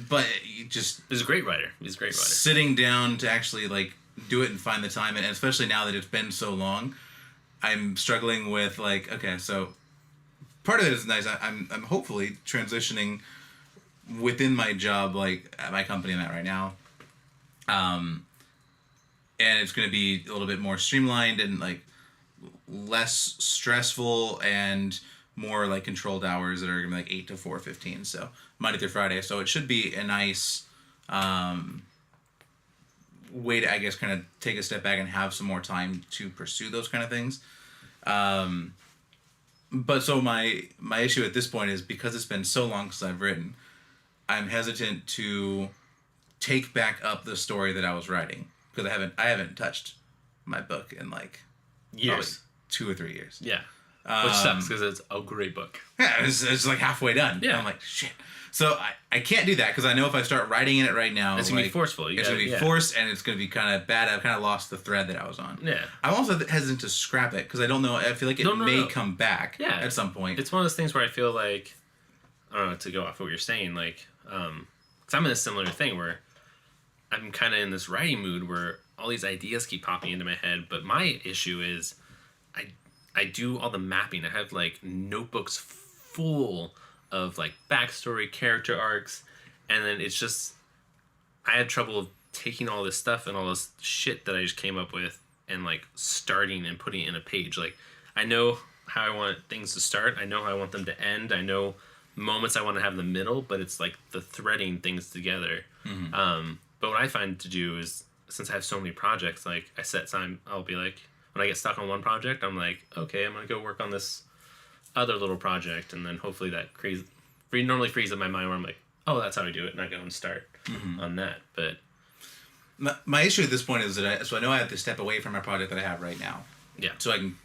But you just... He's a great writer. Sitting down to actually, like, do it and find the time, and especially now that it's been so long, I'm struggling with, like, okay, so part of it is nice. I'm hopefully transitioning within my job, like, at my company I'm at right now. And it's going to be a little bit more streamlined and, like, less stressful and more like controlled hours that are gonna be like 8 to 4:15, so Monday through Friday. So it should be a nice way to, I guess, kind of take a step back and have some more time to pursue those kind of things. But so my issue at this point is because it's been so long since I've written, I'm hesitant to take back up the story that I was writing because I haven't touched my book in like years. 2 or 3 years. Yeah. Which sucks because it's a great book. Yeah, it's like halfway done. Yeah. I'm like, shit. So I can't do that because I know if I start writing in it right now, it's going to be forceful. It's going to be forced and it's going to be kind of bad. I've kind of lost the thread that I was on. Yeah. I'm also hesitant to scrap it because I don't know. I feel like it may come back at some point. It's one of those things where I feel like, I don't know, to go off what you're saying, like, because I'm in a similar thing where I'm kind of in this writing mood where all these ideas keep popping into my head, but my issue is I do all the mapping. I have like notebooks full of like backstory, character arcs, and then it's just I had trouble taking all this stuff and all this shit that I just came up with and like starting and putting it in a page. Like I know how I want things to start. I know how I want them to end. I know moments I want to have in the middle, but it's like the threading things together. Mm-hmm. But what I find to do is, since I have so many projects, like I set time, I'll be like, when I get stuck on one project, I'm like, okay, I'm going to go work on this other little project. And then hopefully that normally frees up my mind where I'm like, oh, that's how I do it. And I go and start on that. But my issue at this point is that I know I have to step away from my project that I have right now. Yeah. So I can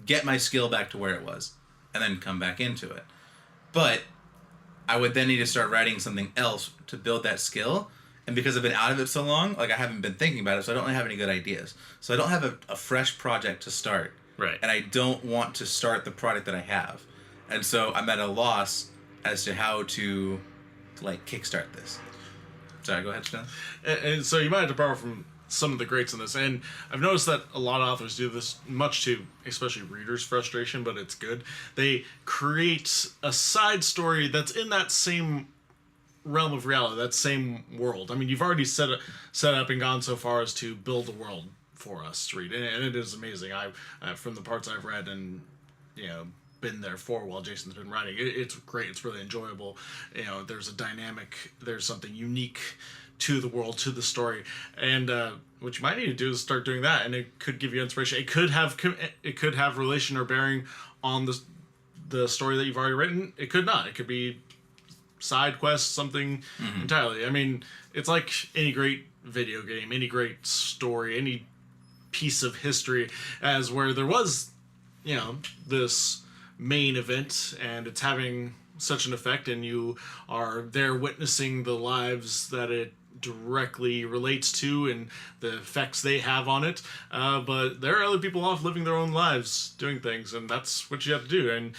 get my skill back to where it was and then come back into it. But I would then need to start writing something else to build that skill. And because I've been out of it so long, like I haven't been thinking about it, so I don't really have any good ideas. So I don't have a fresh project to start. Right. And I don't want to start the product that I have. And so I'm at a loss as to how to like kickstart this. Sorry, go ahead, Sean. And so you might have to borrow from some of the greats in this. And I've noticed that a lot of authors do this, much to especially readers' frustration, but it's good. They create a side story that's in that same realm of reality, that same world. I mean, you've already set up and gone so far as to build a world for us to read, and it is amazing. I from the parts I've read, and been there for while Jason's been writing. It's great. It's really enjoyable. There's a dynamic. There's something unique to the world, to the story, and what you might need to do is start doing that, and it could give you inspiration. It could have relation or bearing on the story that you've already written. It could not. It could be side quest, something entirely. I mean, it's like any great video game, any great story, any piece of history, as where there was, this main event, and it's having such an effect, and you are there witnessing the lives that it directly relates to and the effects they have on it. But there are other people off living their own lives, doing things, and that's what you have to do. And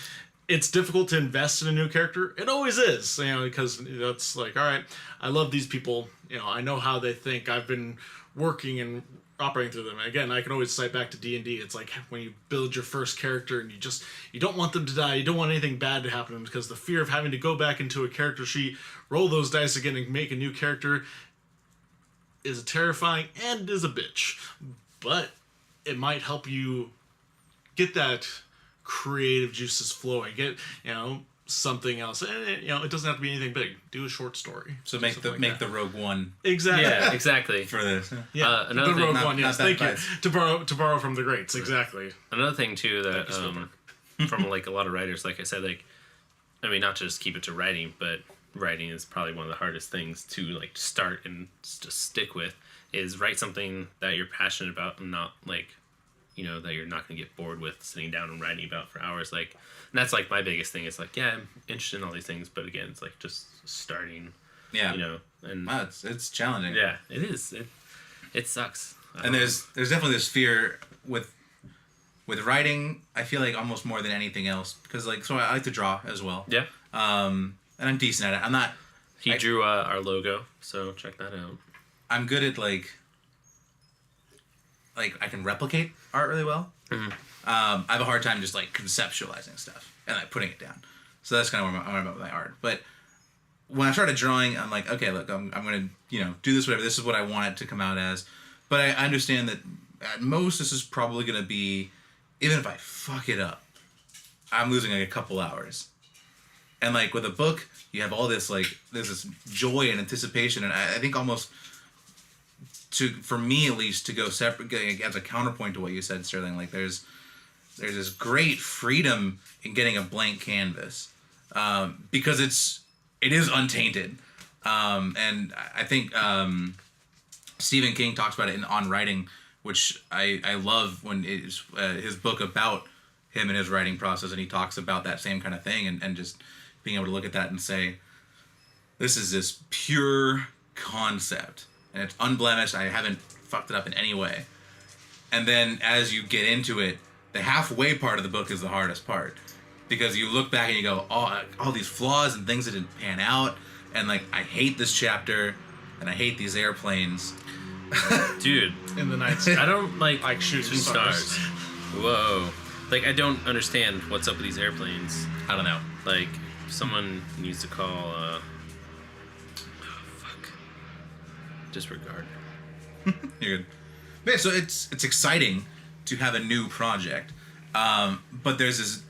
it's difficult to invest in a new character. It always is, because it's like, all right, I love these people. I know how they think. I've been working and operating through them. Again, I can always cite back to D&D. It's like when you build your first character and you don't want them to die. You don't want anything bad to happen to them, because the fear of having to go back into a character sheet, roll those dice again, and make a new character is terrifying and is a bitch. But it might help you get that creative juices flowing. Get, something else. And it doesn't have to be anything big. Do a short story. So make the Rogue One. Exactly. Yeah, exactly. For this. Yeah. Another the thing, Rogue One, yes. Thank you. Bad. To borrow from the greats. Exactly. Another thing too that from like a lot of writers, like I said, not just keep it to writing, but writing is probably one of the hardest things to like start and to stick with, is write something that you're passionate about, and not like, that you're not going to get bored with sitting down and writing about for hours. Like, and that's like my biggest thing. It's like, yeah, I'm interested in all these things, but again, it's like just starting. Yeah. And wow, it's challenging. Yeah, it is. It sucks. And there's definitely this fear with writing. I feel like almost more than anything else, because so I like to draw as well. Yeah. And I'm decent at it. I'm not. He drew our logo, so check that out. I'm good at like I can replicate art really well. Mm-hmm. I have a hard time just like conceptualizing stuff and like putting it down. So that's kind of where I'm at with my art. But when I started drawing, I'm like, okay, look, I'm gonna do this, whatever. This is what I want it to come out as. But I understand that at most this is probably gonna be, even if I fuck it up, I'm losing like a couple hours. And like with a book, you have all this there's this joy and anticipation, and I think almost for me at least, to go separate as a counterpoint to what you said, Sterling, like there's this great freedom in getting a blank canvas, because it is untainted, and I think Stephen King talks about it on writing, which I love when it's his book about him and his writing process, and he talks about that same kind of thing, and just being able to look at that and say, this is this pure concept, and it's unblemished. I haven't fucked it up in any way. And then as you get into it, the halfway part of the book is the hardest part, because you look back and you go, oh, all these flaws and things that didn't pan out, and like, I hate this chapter, and I hate these airplanes. Dude, In the night sky. I don't like shooting stars. Whoa. Like, I don't understand what's up with these airplanes. I don't know. Like, someone needs to call, disregard. You're good. Yeah, so it's exciting to have a new project, but there's this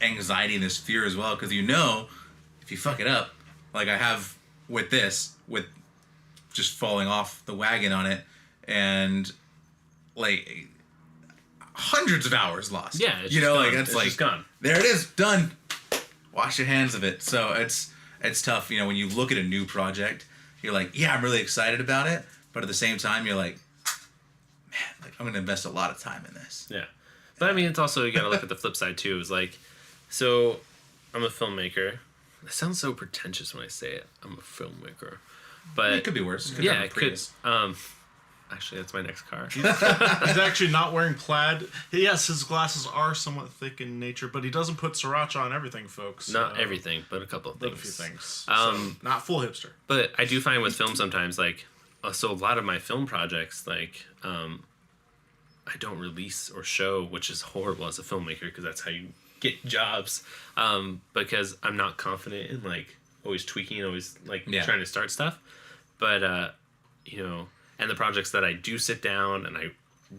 anxiety and this fear as well, because if you fuck it up, like I have with just falling off the wagon on it, and like hundreds of hours lost. Yeah, it's just gone. There it is, done. Wash your hands of it. So it's tough, when you look at a new project, you're like, yeah, I'm really excited about it, but at the same time, you're like, man, like I'm gonna invest a lot of time in this. Yeah, but I mean, it's also, you gotta look at the flip side too. It's like, so I'm a filmmaker. It sounds so pretentious when I say it. I'm a filmmaker, but It could be worse. it could. Actually, that's my next car. He's actually not wearing plaid. Yes, his glasses are somewhat thick in nature, but he doesn't put sriracha on everything, folks. Not everything, but a couple of things. But a few things. So, not full hipster. But I do find with film sometimes, like, so a lot of my film projects, like, I don't release or show, which is horrible as a filmmaker, because that's how you get jobs. Because I'm not confident in, like, always tweaking, always, like, trying to start stuff. But, and the projects that I do sit down and I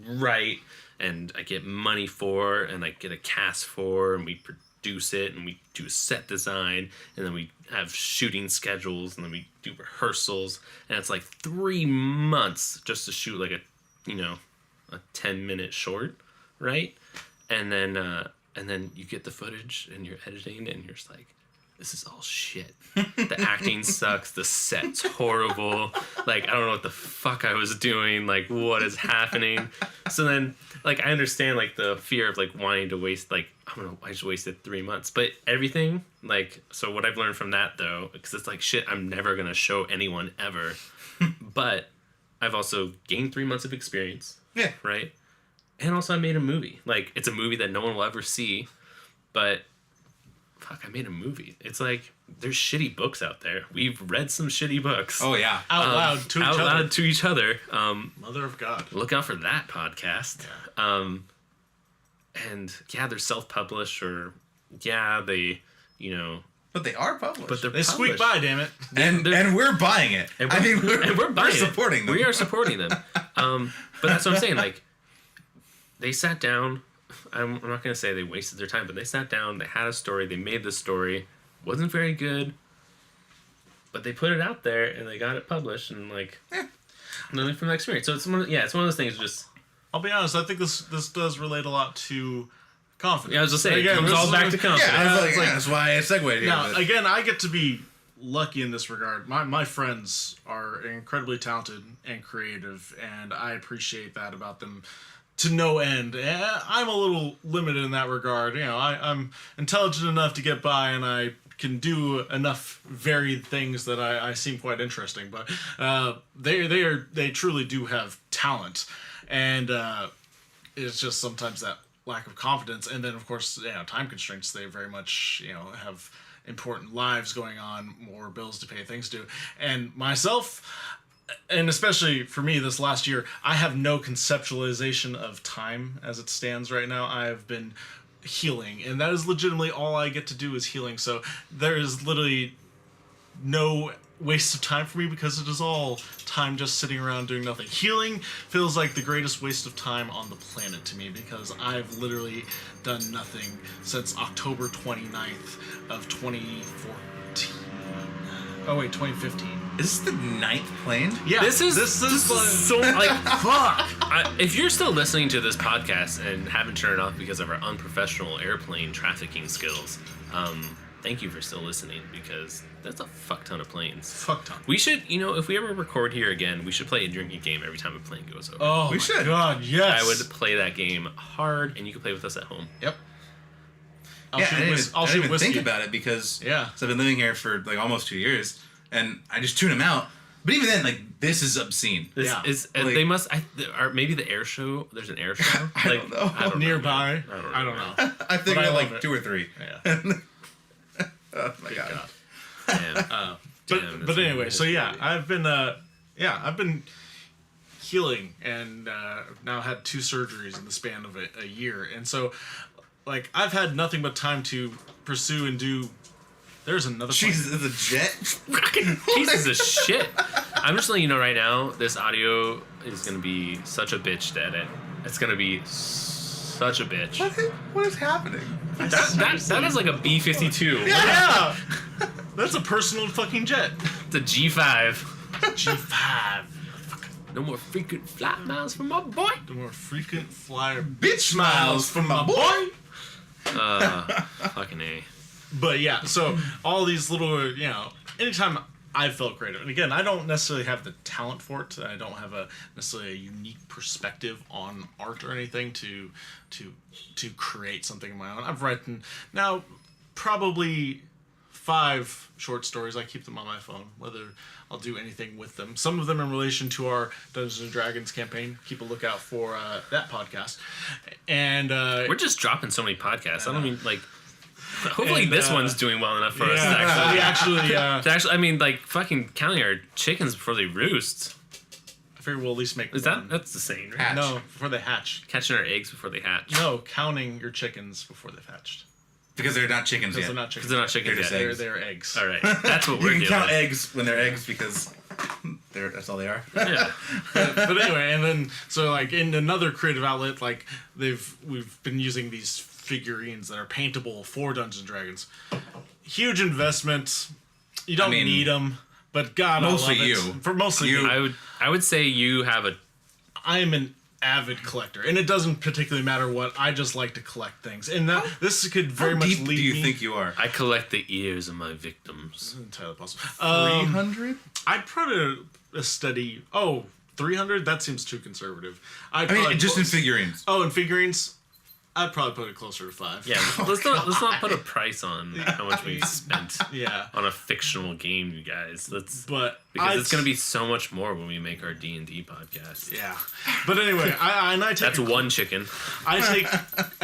write, and I get money for, and I get a cast for, and we produce it, and we do set design, and then we have shooting schedules, and then we do rehearsals, and it's like 3 months just to shoot like a 10-minute short, right? And then you get the footage and you're editing and you're just like, this is all shit. The acting sucks. The set's horrible. Like, I don't know what the fuck I was doing. Like, what is happening? So then, like, I understand, like, the fear of, like, wanting to waste, like, I just wasted 3 months. But everything, like, so what I've learned from that, though, because it's like, shit, I'm never going to show anyone ever. But I've also gained 3 months of experience. Yeah. Right? And also I made a movie. Like, it's a movie that no one will ever see. But... fuck, I made a movie. It's like, there's shitty books out there. We've read some shitty books. Oh, yeah. Out loud to each other. Mother of God. Look out for that podcast. Yeah. And, yeah, they're self-published, or, yeah, they, But they are published. But They squeak by, damn it. And we're buying it. And we're buying it. supporting them. We are supporting them. But that's what I'm saying. Like, they sat down... I'm not going to say they wasted their time, but they sat down, they had a story, they made this story. Wasn't very good, but they put it out there and they got it published, and like, learning from that experience. So it's one of those things. Just, I'll be honest, I think this does relate a lot to confidence. Yeah, I was just saying, Again, it comes all back to confidence. Yeah, I was like, that's why I segued here. Now, again, I get to be lucky in this regard. My friends are incredibly talented and creative, and I appreciate that about them to no end. I'm a little limited in that regard. I'm intelligent enough to get by, and I can do enough varied things that I seem quite interesting. But they truly do have talent, and it's just sometimes that lack of confidence, and then of course time constraints. They very much have important lives going on, more bills to pay, things to do, and myself. And especially for me this last year, I have no conceptualization of time as it stands right now. I have been healing, and that is legitimately all I get to do is healing. So there is literally no waste of time for me, because it is all time just sitting around doing nothing. Healing feels like the greatest waste of time on the planet to me, because I've literally done nothing since October 29th of 2014. Oh wait, 2015. Is this the 9th plane? Yeah, this is so like fuck. If you're still listening to this podcast and haven't turned it off because of our unprofessional airplane trafficking skills, thank you for still listening, because that's a fuck ton of planes. Fuck ton. We should, if we ever record here again, we should play a drinking game every time a plane goes over. Oh, we should. God, yes. I would play that game hard, and you can play with us at home. Yep. I didn't even think about it, because I've been living here for like almost 2 years, and I just tune them out. But even then, like, this is obscene. This is they must. Maybe the air show. There's an air show. I don't know. I don't nearby. Know. I don't know. I think I like 2 or 3. Yeah. Oh my God. Damn, But anyway, so I've been healing, and now had 2 surgeries in the span of a year, and so like I've had nothing but time to pursue and do. There's another. Jesus, it's a jet. Fucking pieces of shit. I'm just letting you know right now. This audio is gonna be such a bitch to edit. It's gonna be such a bitch. What is happening? That is like a B-52. Yeah. That's a personal fucking jet. It's a G5. G5. No more frequent flight miles for my boy. The more frequent flyer Bitch smiles from my boy. Fucking A. But yeah, so all these little, anytime I felt creative, and again, I don't necessarily have the talent for it. I don't have necessarily a unique perspective on art or anything to create something of my own. I've written now probably 5 short stories. I keep them on my phone, whether I'll do anything with them. Some of them in relation to our Dungeons and Dragons campaign. Keep a lookout for that podcast. And we're just dropping so many podcasts. I don't mean like. Hopefully this one's doing well enough for us to actually. I mean, like, fucking counting our chickens before they roost. I figure we'll at least make that's the same, right? No, before they hatch. Catching our eggs before they hatch. No, counting your chickens before they've hatched. Because they're not chickens yet. They're not chickens. Because they're not chickens yet. yet. They're eggs. All right, that's what we're You doing. can count eggs when they're eggs, because That's all they are. Yeah. But anyway, and then so like in another creative outlet, like we've been using these figurines that are paintable for Dungeons and Dragons. Huge investment. You don't need them, but God, mostly I love you. it. For mostly you. I would say you have a. I am an avid collector, and it doesn't particularly matter what. I just like to collect things, and this could very much deep lead do you me. think you are? I collect the ears of my victims. Entirely possible. 300? I'd put a steady 300. That seems too conservative. I mean, just in figurines. Oh, in figurines, I'd probably put it closer to 5. Yeah, let's not put a price on how much we've spent. Yeah. On a fictional game, you guys. Because it's gonna be so much more when we make our D&D podcast. Yeah. But anyway, I take that's one chicken. I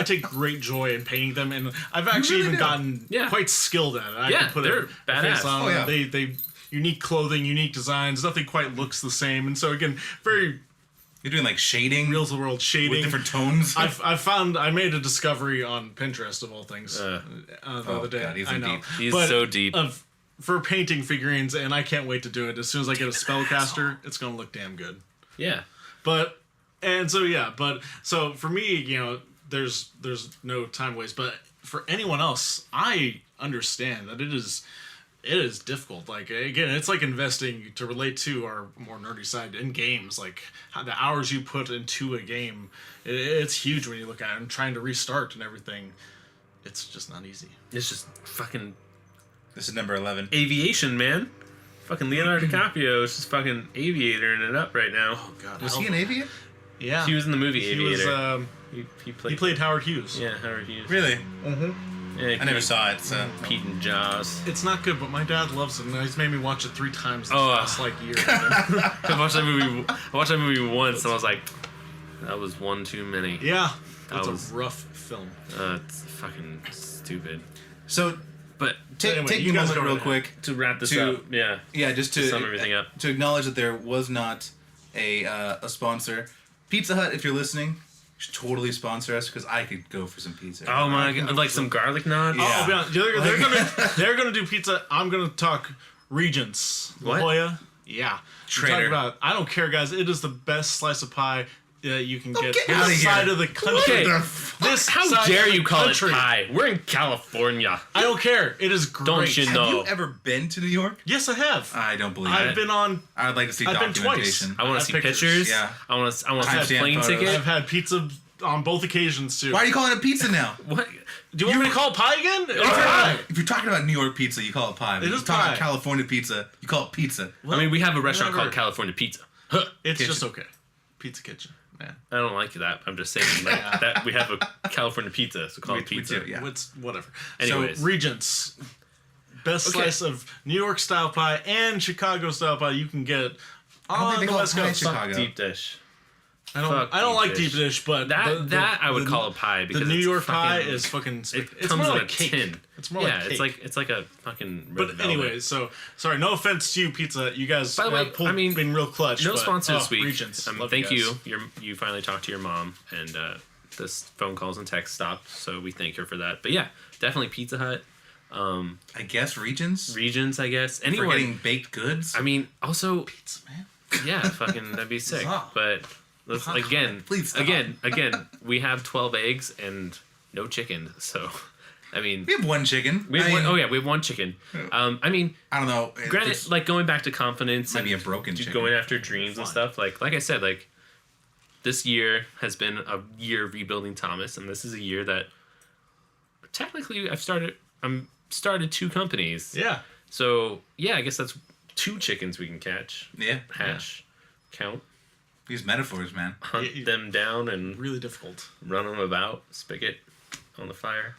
take great joy in painting them, and I've actually even gotten quite skilled at it. I can put they're a badass. face on them. They unique clothing, unique designs. Nothing quite looks the same, and so again, very. You're doing like shading, real to world shading with different tones. I made a discovery on Pinterest of all things the other day. God, I know. deep. He's so deep. For painting figurines, and I can't wait to do it. As soon as I get a spellcaster, it's gonna look damn good. Yeah. But for me, there's no time waste. But for anyone else, I understand that it is difficult. Like, again, it's like investing, to relate to our more nerdy side, in games. Like, how the hours you put into a game, it's huge when you look at it. And trying to restart and everything, it's just not easy. It's just fucking This is number 11. aviation, man. Fucking Leonardo DiCaprio is just fucking aviatoring it up right now. Oh, God. Was he an aviator? Yeah. He was in the movie Aviator. He played Howard Hughes. Yeah, Howard Hughes. Really? Mm-hmm. Yeah, I never saw it. So. Pete and Jaws. It's not good, but my dad loves it, and he's made me watch it 3 times this last year. I watched that movie once, and I was like, that was one too many. Yeah, it's a rough film. It's fucking stupid. So, but take a moment real quick to wrap this up. Yeah, just to sum everything up. To acknowledge that there was not a sponsor. Pizza Hut, if you're listening, should totally sponsor us, because I could go for some pizza. Oh my god, like some garlic naan. Yeah. I'll be honest, they're gonna do pizza. I'm gonna talk Regents. La What? Jolla. Yeah. Traitor. I don't care, guys. It is the best slice of pie you can get get outta this here. side of the country. Okay. This How side dare of you the call country. it pie? We're in California. I don't care. It is great. Don't you know? Have you ever been to New York? Yes, I have. I don't believe I've it. been on. I would like to see I've been documentation. twice. I want I to see have pictures. Yeah. I want to Timestamp see a plane photos. ticket. I've had pizza on both occasions too. Why are you calling it pizza now? What? Do you want me to call it pie again? It's If pie. you're talking about New York pizza, you call it pie. But It if is you're talking pie. about California pizza, you call it pizza. I mean, we have a restaurant whatever. called California Pizza. It's Kitchen. just okay. Pizza Kitchen. Man. I don't like that. I'm just saying that we have a California pizza, so call it We pizza. do, yeah. It's whatever. Anyways. So Regents, best slice of New York style pie and Chicago style pie you can get don't on think they the call it West pie in Coast. Chicago. Deep dish. I don't Fuck like deep deep dish. dish, but That I would call a pie, because the New it's York pie fucking- is fucking. It It's comes more in like a cake. tin. It's more yeah, like cake. it's like a fucking. Red But velvet. anyway, so sorry. No offense to you, Pizza. You guys By the way, have been real clutch. no but, sponsor this week. Regents. Love Thank guys. you. You finally talked to your mom, and this phone calls and texts stopped, so we thank her for that. But yeah, definitely Pizza Hut. I guess Regions? Regions, I guess. For Anyone. getting baked goods? I mean, also, Pizza, man. yeah, fucking that'd be sick. But let's again, Please stop. again, we have 12 eggs and no chicken. So, I mean, We have one chicken. we have I one, mean, we have one chicken. I mean, I don't know. granted, It's- like going back to confidence might and be a broken just chicken. going after dreams and stuff. Like I said, like this year has been a year of rebuilding Thomas, and this is a year that technically I'm started 2 companies. Yeah. So yeah, I guess that's 2 chickens we can catch, Yeah. hatch, count, These metaphors, man. hunt Yeah, them down, and Really difficult. run them about, spigot on the fire.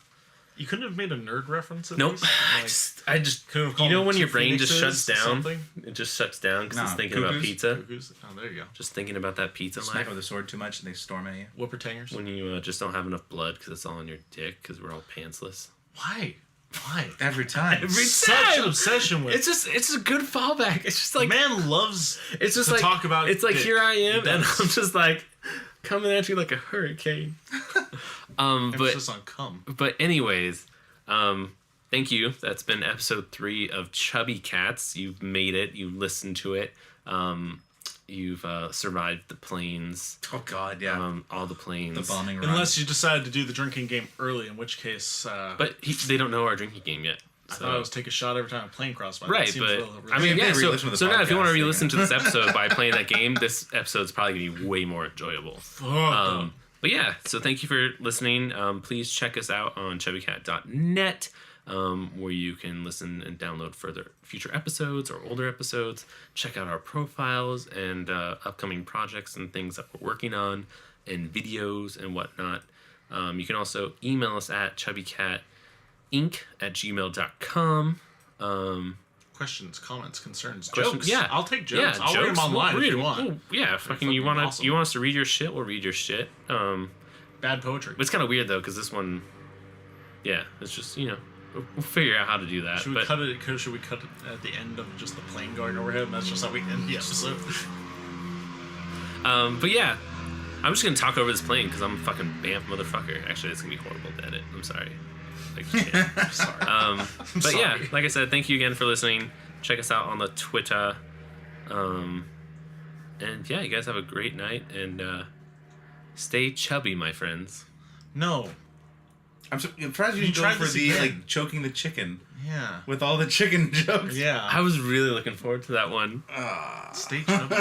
You couldn't have made a nerd reference. At Nope. least? I just Couldn't have you called know them when your 2 brain just phoenixes shuts or down. something? It just shuts down because No, it's thinking about cuckoos. pizza. Cuckoos? Oh, there you go. Just thinking about that pizza Smack life. with a sword too much and they storm at you. Whippertangers. When you just don't have enough blood because it's all on your dick because we're all pantsless. Why? Why? Every time. Every Such time! an obsession with. It's a good fallback. It's just like Man loves. it's just to like talk about it's like dick. here I am He and does. I'm just like coming at you like a hurricane. but Emphasis on cum. but anyways, thank you. That's been episode 3 of Chubby Cats. You've made it. You listened to it. You've survived the planes. Oh God, yeah. All the planes. The bombing run. Unless you decided to do the drinking game early, in which case... But they don't know our drinking game yet. I thought I was take a shot every time a plane crossed by. Right, but I mean, yeah. So now, if you want to re-listen to this episode by playing that game, this episode's probably gonna be way more enjoyable. But yeah, so thank you for listening. Please check us out on chubbycat.net, where you can listen and download future episodes or older episodes. Check out our profiles and upcoming projects and things that we're working on, and videos and whatnot. You can also email us at chubbycatinc@gmail.com. Questions, comments, concerns, Questions, jokes. yeah. I'll take jokes. I'll read them We'll online read if you them. want. Oh, yeah, fucking you want awesome. us to read your shit? We'll read your shit. Bad poetry. But it's kind of weird though, because this one, yeah, it's just we'll figure out how to do that. Should we cut it at the end of just the plane going overhead? And that's just how we end the episode. But yeah, I'm just gonna talk over this plane because I'm a fucking BAMF motherfucker. Actually, it's gonna be horrible to edit. I'm sorry. Like, I'm sorry. But yeah, like I said, thank you again for listening. Check us out on the Twitter. And yeah, you guys have a great night and stay chubby, my friends. No. I'm surprised you didn't go tried for this the again. choking the chicken Yeah. with all the chicken jokes. Yeah. I was really looking forward to that one. Stay chubby.